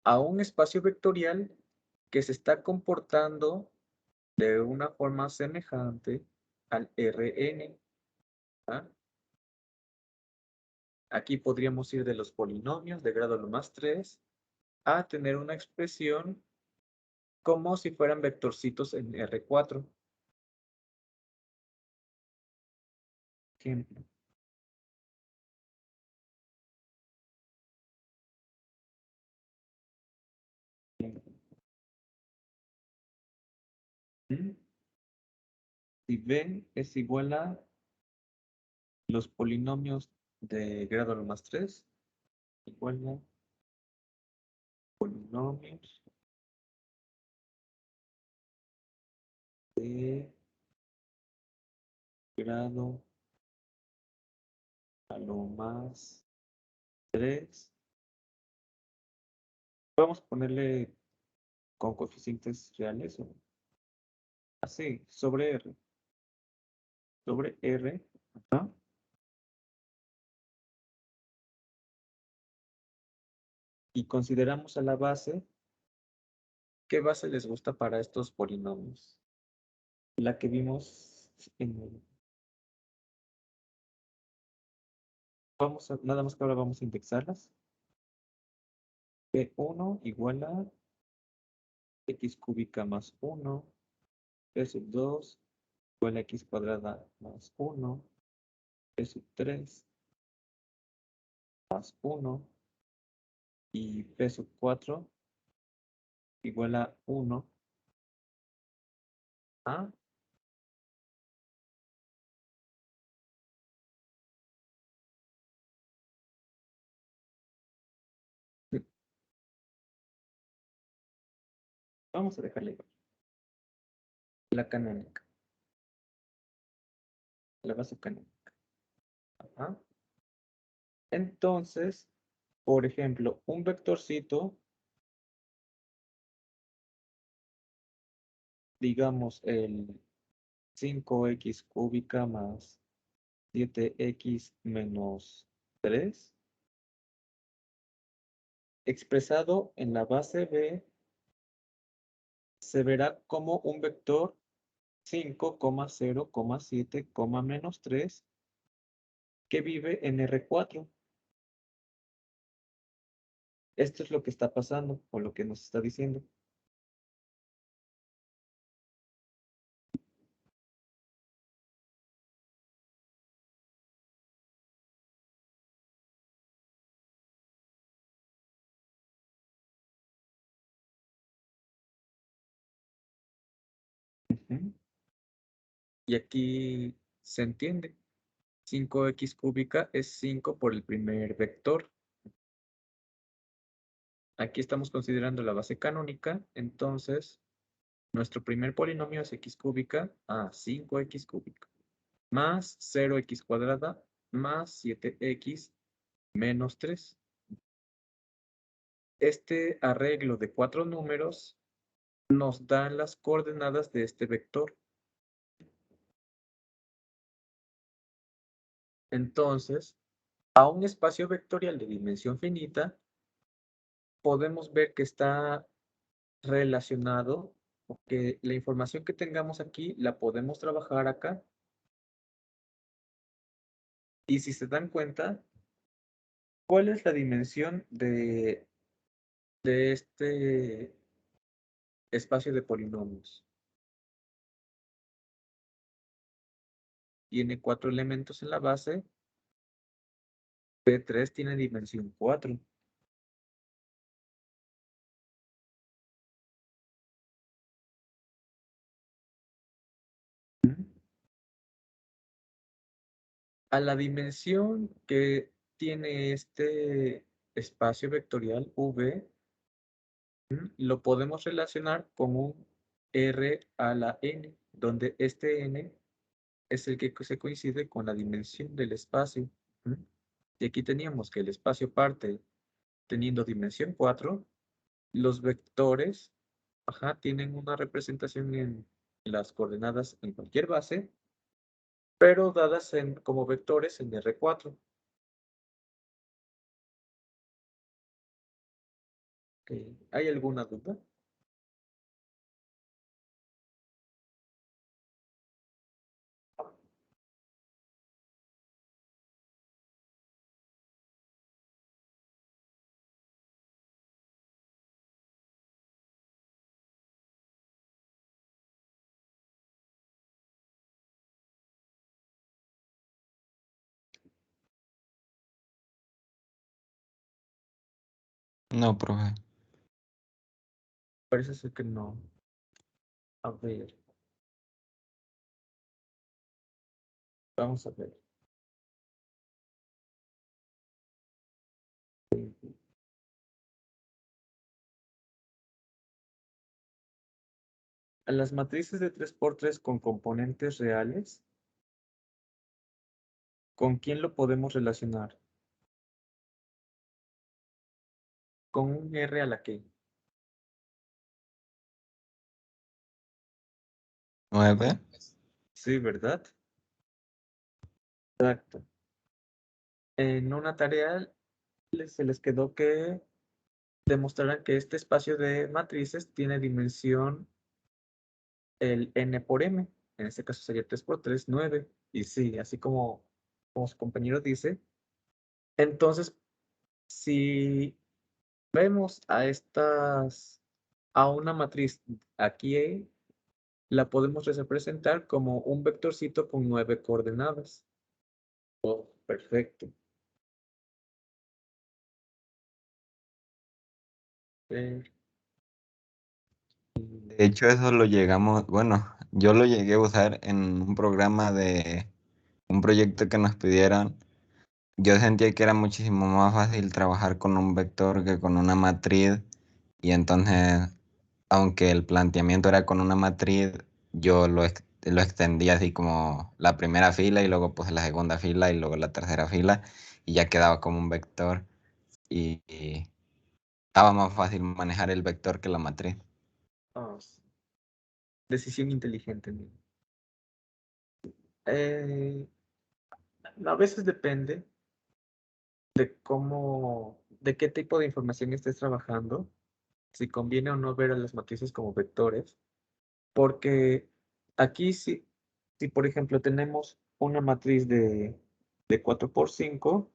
a un espacio vectorial que se está comportando de una forma semejante al Rn. Aquí podríamos ir de los polinomios de grado lo más 3 a tener una expresión como si fueran vectorcitos en R4. Ejemplo. Si B es igual a los polinomios de grado lo más 3, igual a polinomios de grado a lo más 3. Vamos a ponerle con coeficientes reales o así, sobre R. sobre R. Ajá. Y consideramos a la base. ¿Qué base les gusta para estos polinomios? La que vimos en... nada más que ahora vamos a indexarlas. P1 igual a x cúbica más 1, P sub 2 igual a x cuadrada más 1, P sub 3 más 1 y P sub 4 igual a 1 a vamos a dejarle igual. La canónica. La base canónica. Ajá. Entonces, por ejemplo, un vectorcito, digamos el 5x cúbica más 7x menos 3, expresado en la base B, se verá como un vector 5, 0, 7, menos 3 que vive en R4. Esto es lo que está pasando o lo que nos está diciendo. Ujú. Y aquí se entiende. 5x cúbica es 5 por el primer vector. Aquí estamos considerando la base canónica, entonces nuestro primer polinomio es x cúbica a 5x cúbica más 0x cuadrada más 7x menos 3. Este arreglo de 4 números nos dan las coordenadas de este vector. Entonces, a un espacio vectorial de dimensión finita, podemos ver que está relacionado, porque la información que tengamos aquí la podemos trabajar acá. Y si se dan cuenta, ¿cuál es la dimensión de este espacio de polinomios? Tiene 4 elementos en la base. P3 tiene dimensión 4. A la dimensión que tiene este espacio vectorial V, lo podemos relacionar con un R a la N, donde este N es el que se coincide con la dimensión del espacio. Y aquí teníamos que el espacio parte teniendo dimensión 4, los vectores tienen una representación en las coordenadas en cualquier base, pero dadas como vectores en R4. Okay. ¿Hay alguna duda? No, profe. Parece ser que no. A ver. Vamos a ver. A las matrices de 3×3 con componentes reales, ¿con quién lo podemos relacionar? Con un R a la que. 9. Sí, ¿verdad? Exacto. En una tarea se les quedó que demostraran que este espacio de matrices tiene dimensión el n por m. En este caso sería 3 por 3, 9. Y sí, así como su compañero dice. Entonces, si vemos a una matriz aquí, la podemos representar como un vectorcito con 9 coordenadas. Oh, perfecto. Eh, De hecho, eso lo llegamos, bueno, yo lo llegué a usar en un programa de un proyecto que nos pidieron. Yo sentía que era muchísimo más fácil trabajar con un vector que con una matriz, y entonces, aunque el planteamiento era con una matriz, yo lo extendía así como la primera fila y luego pues la segunda fila y luego la tercera fila, y ya quedaba como un vector, y estaba más fácil manejar el vector que la matriz. sí. Decisión inteligente, ¿no? Eh, a veces depende de qué tipo de información estés trabajando, si conviene o no ver a las matrices como vectores, porque aquí si por ejemplo tenemos una matriz de 4 por 5,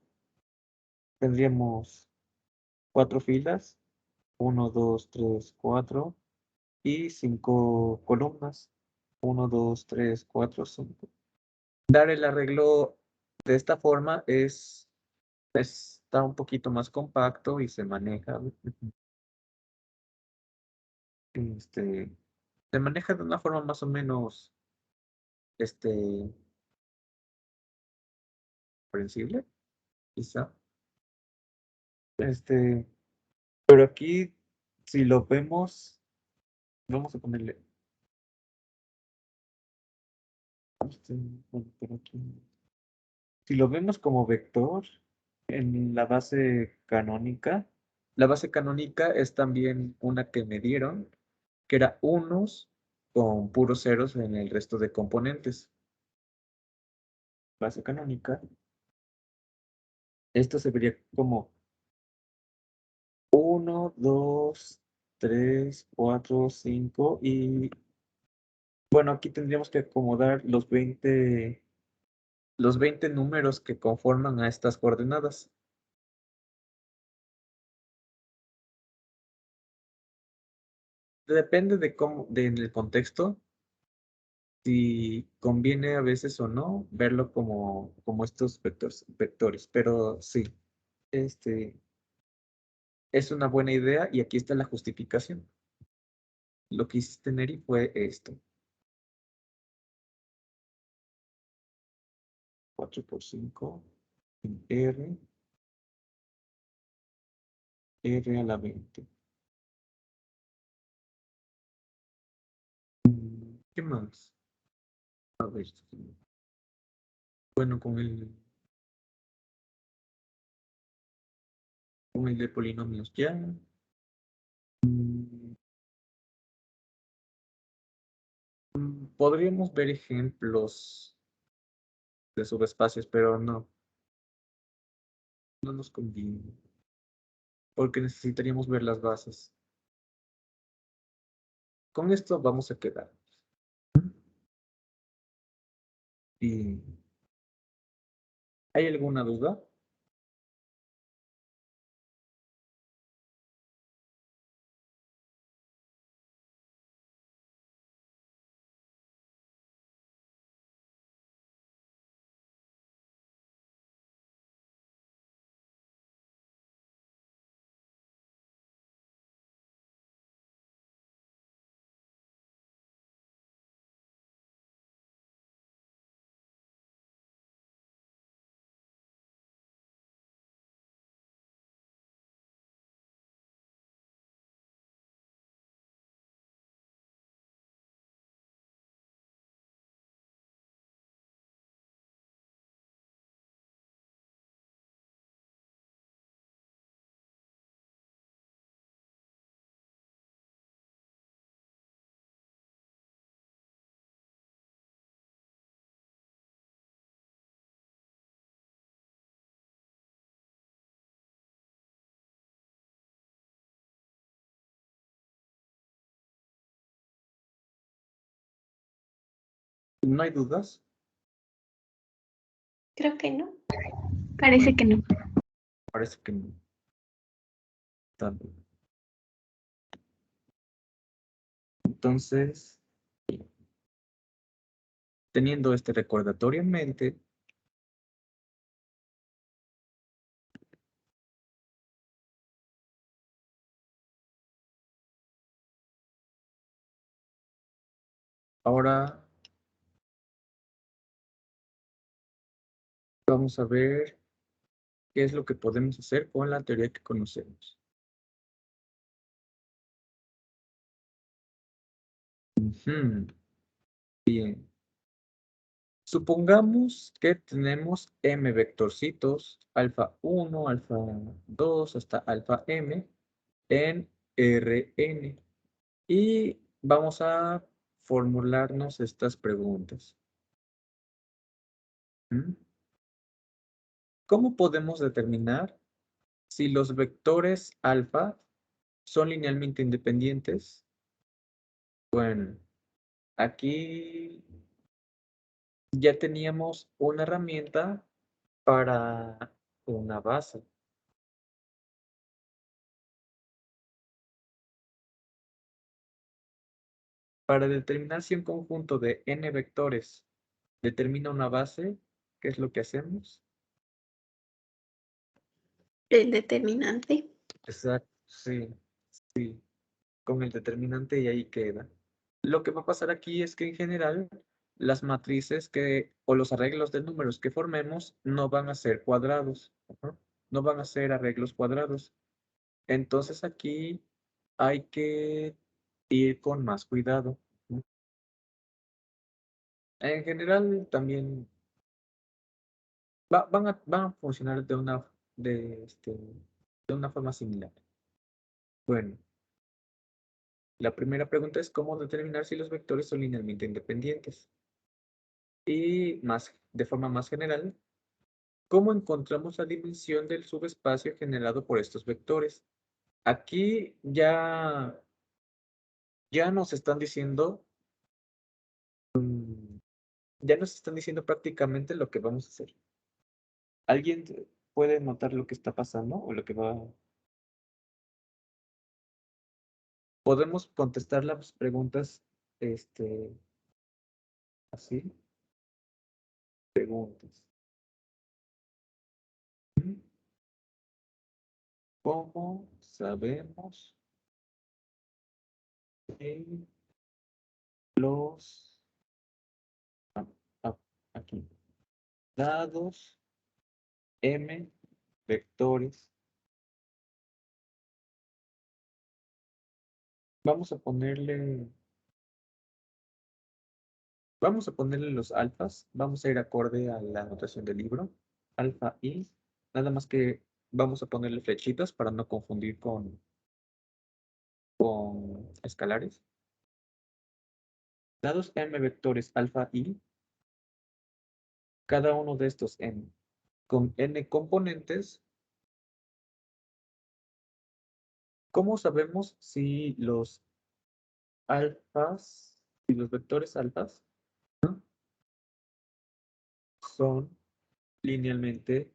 tendríamos 4 filas, 1, 2, 3, 4 y 5 columnas, 1, 2, 3, 4, 5. Dar el arreglo de esta forma está un poquito más compacto y se maneja, este, se maneja de una forma más o menos, este, comprensible, quizá. Pero aquí, si lo vemos, vamos a ponerle, bueno, pero aquí, si lo vemos como vector en la base canónica es también una que me dieron, que era unos con puros ceros en el resto de componentes. Base canónica. Esto se vería como 1, 2, 3, 4, 5 y bueno, aquí tendríamos que acomodar los 20 números que conforman a estas coordenadas. Depende del contexto, si conviene a veces o no verlo como estos vectores, pero sí, este, es una buena idea y aquí está la justificación. Lo que hiciste, Neri, fue esto. 4 por 5 en R a la 20. ¿Qué más? A ver, bueno, con el de polinomios ya. Mm, Podríamos ver ejemplos de subespacios, pero no nos conviene, porque necesitaríamos ver las bases. Con esto vamos a quedar. ¿Y hay alguna duda? ¿No hay dudas? Creo que no. Parece que no. Parece que no. Está bien. Entonces, teniendo este recordatorio en mente, ahora vamos a ver qué es lo que podemos hacer con la teoría que conocemos. Ujú. Bien. Supongamos que tenemos m vectorcitos, alfa 1, alfa 2, hasta alfa m, en Rn. Y vamos a formularnos estas preguntas. ¿Mm? ¿Cómo podemos determinar si los vectores alfa son linealmente independientes? Bueno, aquí ya teníamos una herramienta para una base. Para determinar si un conjunto de n vectores determina una base, ¿qué es lo que hacemos? El determinante. Exacto, sí, sí, con el determinante y ahí queda. Lo que va a pasar aquí es que en general las matrices o los arreglos de números que formemos no van a ser cuadrados, ¿no? No van a ser arreglos cuadrados. Entonces aquí hay que ir con más cuidado, ¿no? En general también van a funcionar de una forma similar. Bueno, la primera pregunta es cómo determinar si los vectores son linealmente independientes. Y de forma más general, ¿cómo encontramos la dimensión del subespacio generado por estos vectores? Aquí ya nos están diciendo, ya nos están diciendo prácticamente lo que vamos a hacer. ¿Alguien puede notar lo que está pasando o lo que va? Podemos contestar las preguntas, así. Preguntas. ¿Cómo sabemos que los aquí dados m vectores? Vamos a ponerle los alfas. Vamos a ir acorde a la notación del libro. Alfa y nada más que vamos a ponerle flechitas para no confundir con escalares. Dados m vectores alfa y, cada uno de estos con n componentes, ¿cómo sabemos si los alfas, si los vectores alfas, ¿no?, son linealmente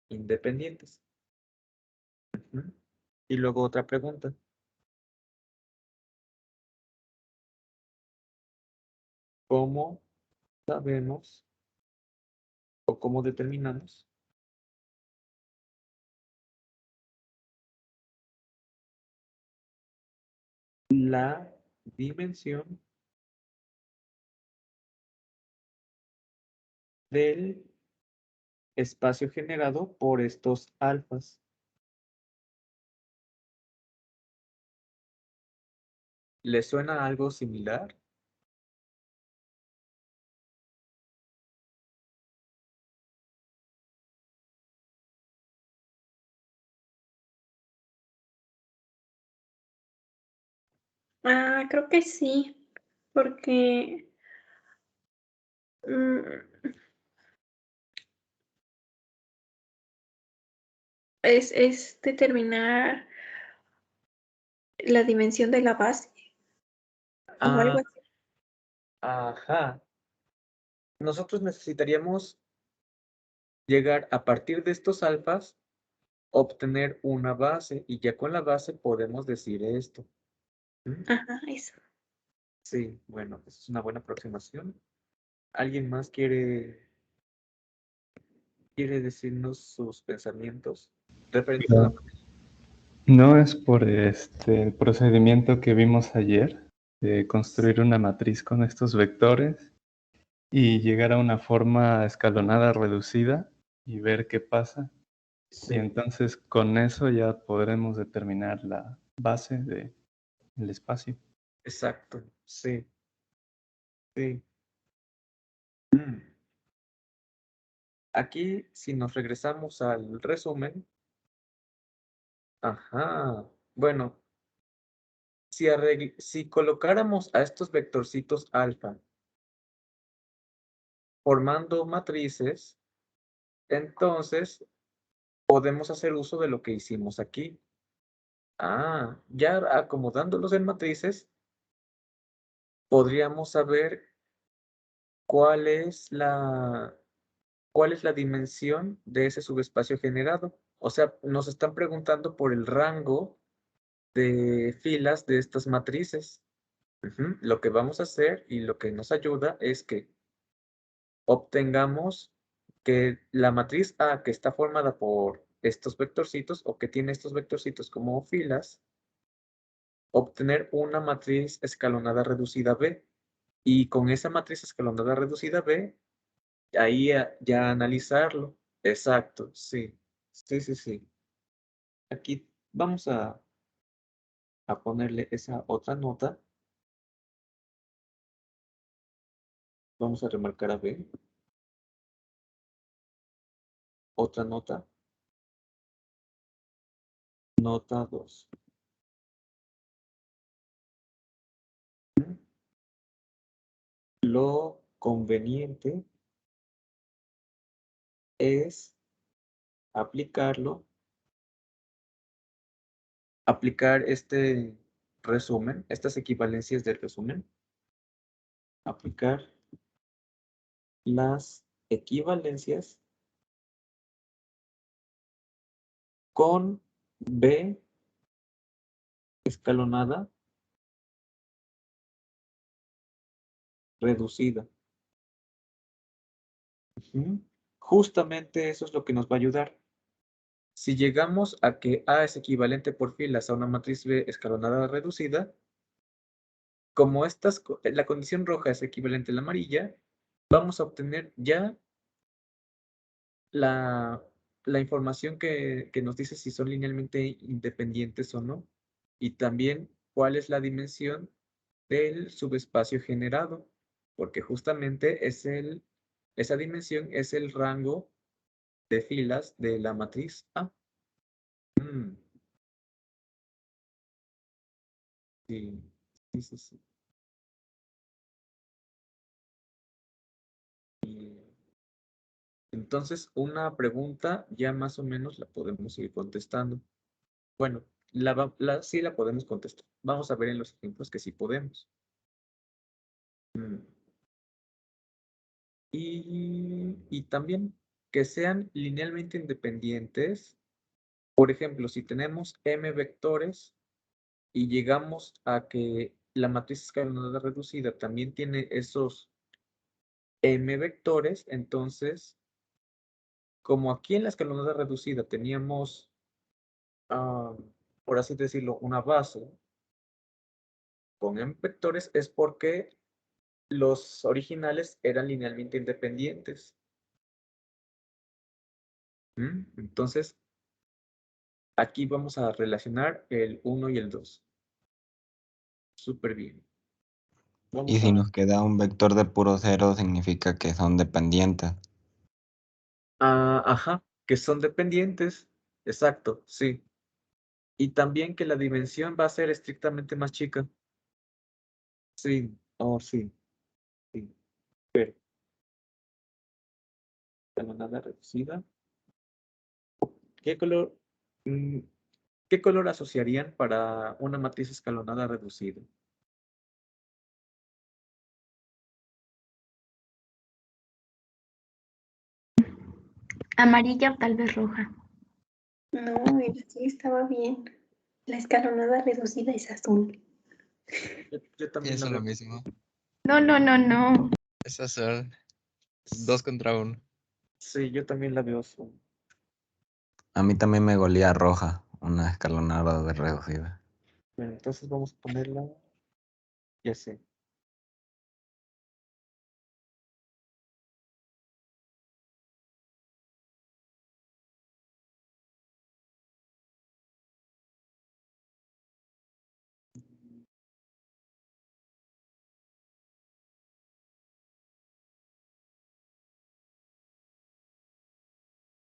independientes? Ujú. Y luego otra pregunta. ¿Cómo sabemos o cómo determinamos la dimensión del espacio generado por estos alfas? ¿Les suena algo similar? Ah, creo que sí, porque es determinar la dimensión de la base o algo Ah, así. ajá. nosotros necesitaríamos llegar a partir de estos alfas, obtener una base, y ya con la base podemos decir esto. ¿Mm? Ajá, eso. Sí, bueno, es una buena aproximación. ¿Alguien más quiere decirnos sus pensamientos referentes a la Claro. No es por el procedimiento que vimos ayer, de construir una matriz con estos vectores y llegar a una forma escalonada reducida y ver qué pasa. Y Sí, entonces con eso ya podremos determinar la base del espacio. exacto, sí, sí. Mm. Aquí, si nos regresamos al resumen, ajá, bueno, si colocáramos a estos vectorcitos alfa formando matrices, entonces podemos hacer uso de lo que hicimos aquí. Ya acomodándolos en matrices, podríamos saber cuál es la dimensión de ese subespacio generado. O sea, nos están preguntando por el rango de filas de estas matrices. Lo que vamos a hacer y lo que nos ayuda es que obtengamos que la matriz A, que está formada por estos vectorcitos o que tiene estos vectorcitos como filas, obtener una matriz escalonada reducida B. Y con esa matriz escalonada reducida B, ahí ya analizarlo. Exacto, sí. Sí, sí, sí. Aquí vamos a ponerle esa otra nota. Vamos a remarcar a B. Otra nota. Nota 2. Lo conveniente es aplicar este resumen, estas equivalencias del resumen, aplicar las equivalencias con B escalonada reducida. Justamente eso es lo que nos va a ayudar. Si llegamos a que A es equivalente por filas a una matriz B escalonada reducida, como la condición roja es equivalente a la amarilla, vamos a obtener ya la información que nos dice si son linealmente independientes o no, y también cuál es la dimensión del subespacio generado, porque justamente esa dimensión es el rango de filas de la matriz A. Mm, sí, sí, sí, sí. Y entonces, una pregunta ya más o menos la podemos ir contestando. Bueno, sí la podemos contestar. Vamos a ver en los ejemplos que sí podemos. Y también que sean linealmente independientes. Por ejemplo, si tenemos m vectores y llegamos a que la matriz escalonada reducida también tiene esos m vectores, entonces, como aquí en la escalonada reducida teníamos, por así decirlo, una base con m vectores, es porque los originales eran linealmente independientes. Entonces, aquí vamos a relacionar el 1 y el 2. Súper bien. Y si nos queda un vector de puro cero, significa que son dependientes. Ajá, que son dependientes. Exacto, sí. Y también que la dimensión va a ser estrictamente más chica. Sí, sí. Sí. Pero, nada reducida. ¿Qué color, mm, ¿Qué color asociarían para una matriz escalonada reducida? Amarilla o tal vez roja. No, el sí estaba bien. La escalonada reducida es azul. Yo también Pienso la lo veo. mismo. No. Esas son 2 contra 1. Sí, yo también la veo azul. A mí también me golía roja, una escalonada de reducida. Bueno, entonces vamos a ponerla. Ya sé.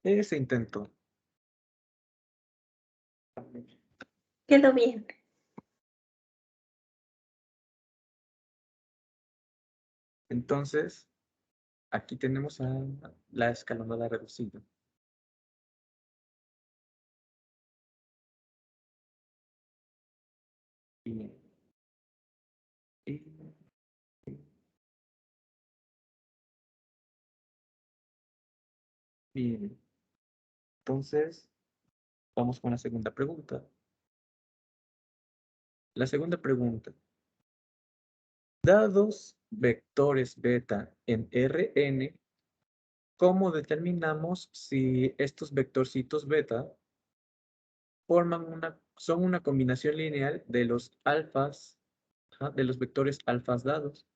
Ese intento. Quedó bien. Entonces, aquí tenemos a la escalonada reducida. Bien. Y- Bien. Entonces, vamos con la segunda pregunta. La segunda pregunta. Dados vectores beta en Rn, ¿cómo determinamos si estos vectorcitos beta son una combinación lineal de los alfas, de los vectores alfas dados?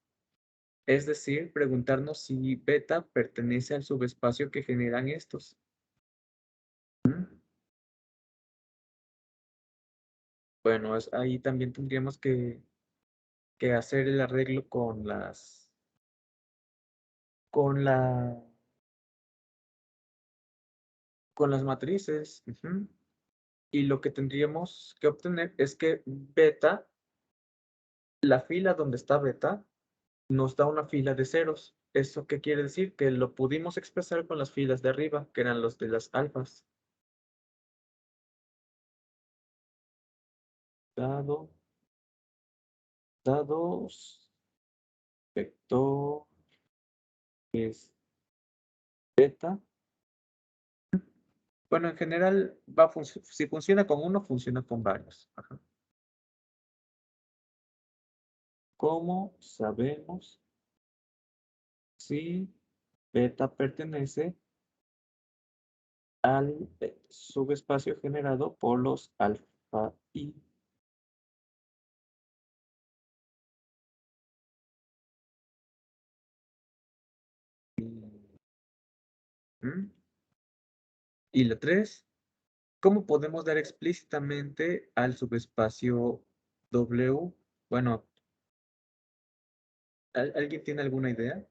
Es decir, preguntarnos si beta pertenece al subespacio que generan estos. ¿Mm? Bueno, ahí también tendríamos que hacer el arreglo con con las matrices. Ujú. Y lo que tendríamos que obtener es que beta, la fila donde está beta, nos da una fila de ceros. ¿Eso qué quiere decir? Que lo pudimos expresar con las filas de arriba, que eran los de las alfas. Dados, vector, es beta. Bueno, en general, si funciona con uno, funciona con varios. Ajá. ¿Cómo sabemos si beta pertenece al subespacio generado por los alfa y? ¿Mm? Y la 3, ¿cómo podemos dar explícitamente al subespacio W? Bueno, ¿alguien tiene alguna idea?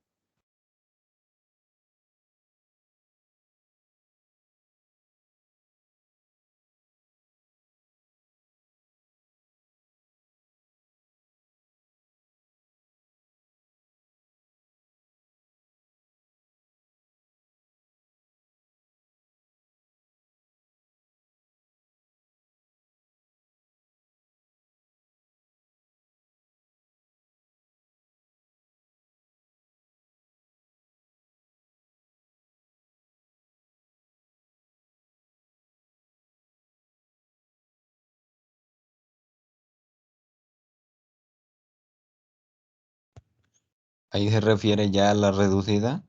Ahí se refiere ya a la reducida.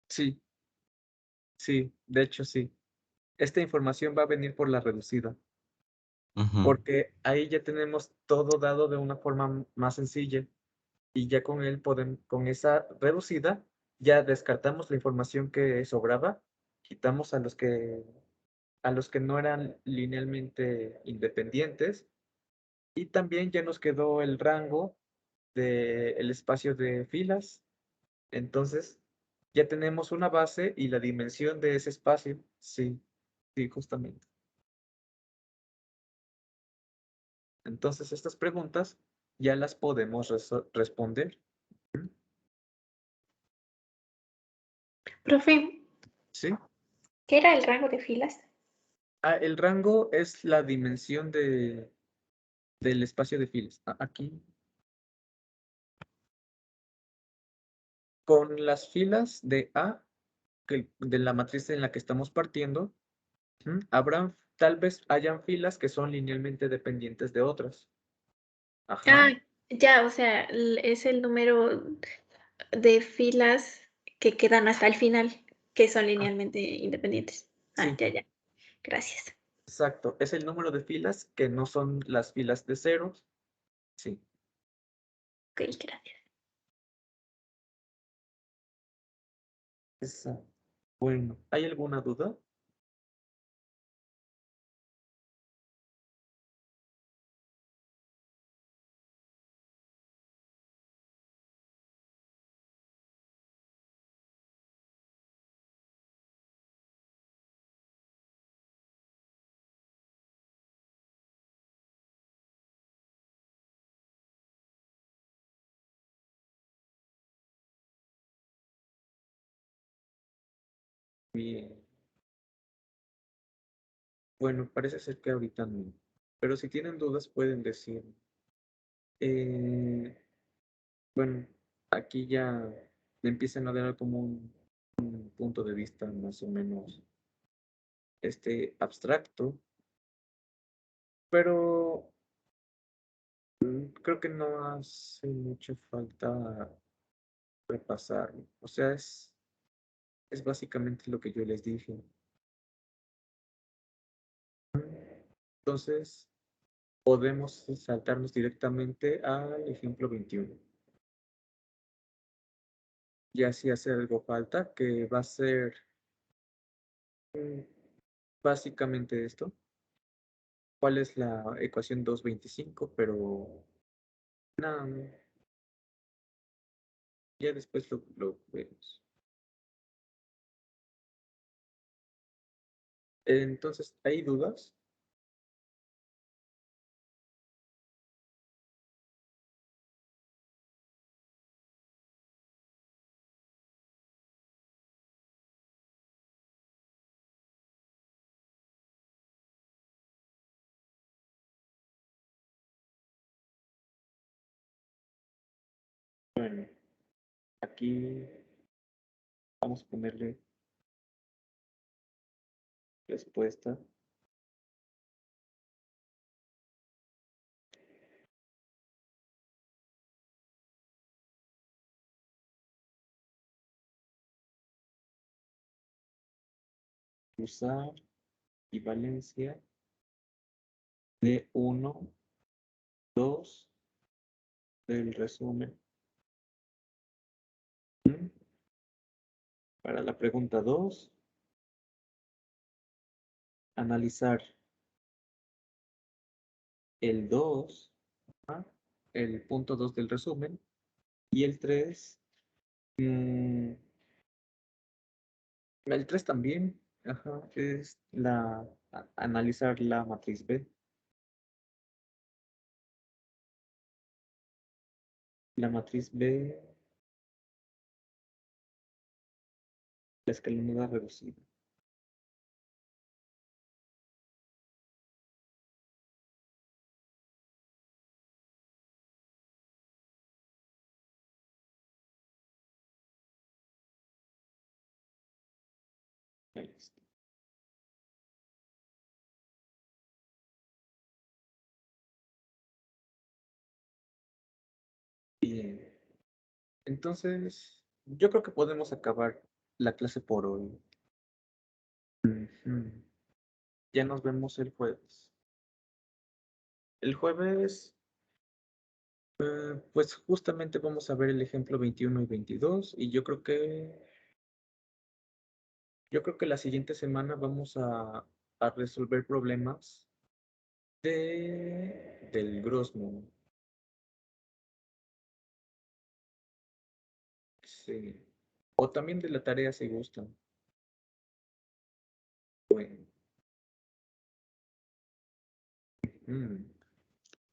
Sí, sí, de hecho sí. Esta información va a venir por la reducida, Ujú. porque ahí ya tenemos todo dado de una forma más sencilla y ya con con esa reducida, ya descartamos la información que sobraba, quitamos a los que no eran linealmente independientes y también ya nos quedó el rango del espacio de filas. Entonces, ya tenemos una base y la dimensión de ese espacio. Sí, sí, justamente. Entonces, estas preguntas ya las podemos responder. Profe, ¿Sí? ¿qué era el rango de filas? Ah, el rango es la dimensión del espacio de filas. Aquí, con las filas de A, de la matriz en la que estamos partiendo, tal vez hayan filas que son linealmente dependientes de otras. Ajá. Ya, o sea, es el número de filas que quedan hasta el final, que son linealmente independientes. Sí. Ya. Gracias. Exacto. Es el número de filas que no son las filas de ceros. Sí. Ok, gracias. Exacto. Bueno, ¿hay alguna duda? Bien. Bueno, parece ser que ahorita no. Pero si tienen dudas pueden decir. Bueno, aquí ya me empiezan a dar como un punto de vista más o menos abstracto, pero creo que no hace mucha falta repasarlo. O sea, es básicamente lo que yo les dije. Entonces, podemos saltarnos directamente al ejemplo 21. Ya si hace algo falta, que va a ser básicamente esto. ¿Cuál es la ecuación 225? Pero nada, ya después lo vemos. Entonces, ¿hay dudas? Bueno, aquí vamos a ponerle respuesta. Usar equivalencia de 1, 2 del resumen. Para la pregunta 2, analizar el 2, el punto 2 del resumen, y el 3, el 3 también, es analizar la matriz B. La matriz B, la escalonada reducida. Ahí está. Bien. Entonces, yo creo que podemos acabar la clase por hoy. Ujú. Ya nos vemos el jueves. El jueves, pues justamente vamos a ver el ejemplo 21 y 22 y yo creo que la siguiente semana vamos a resolver problemas del Grossman. Sí. O también de la tarea si gustan. Bueno.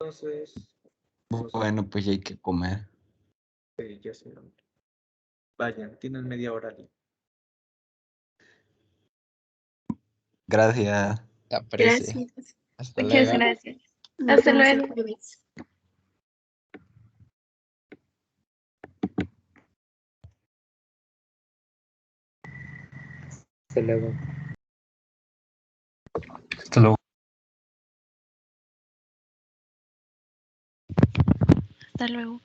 Entonces, Bueno, pues ya hay que comer. ya se vayan, tienen media hora. Gracias. Aprecio. Gracias. Hasta Muchas luego. gracias. Nos Hasta vemos el luego. jueves. Hasta luego. Hasta luego. Hasta luego.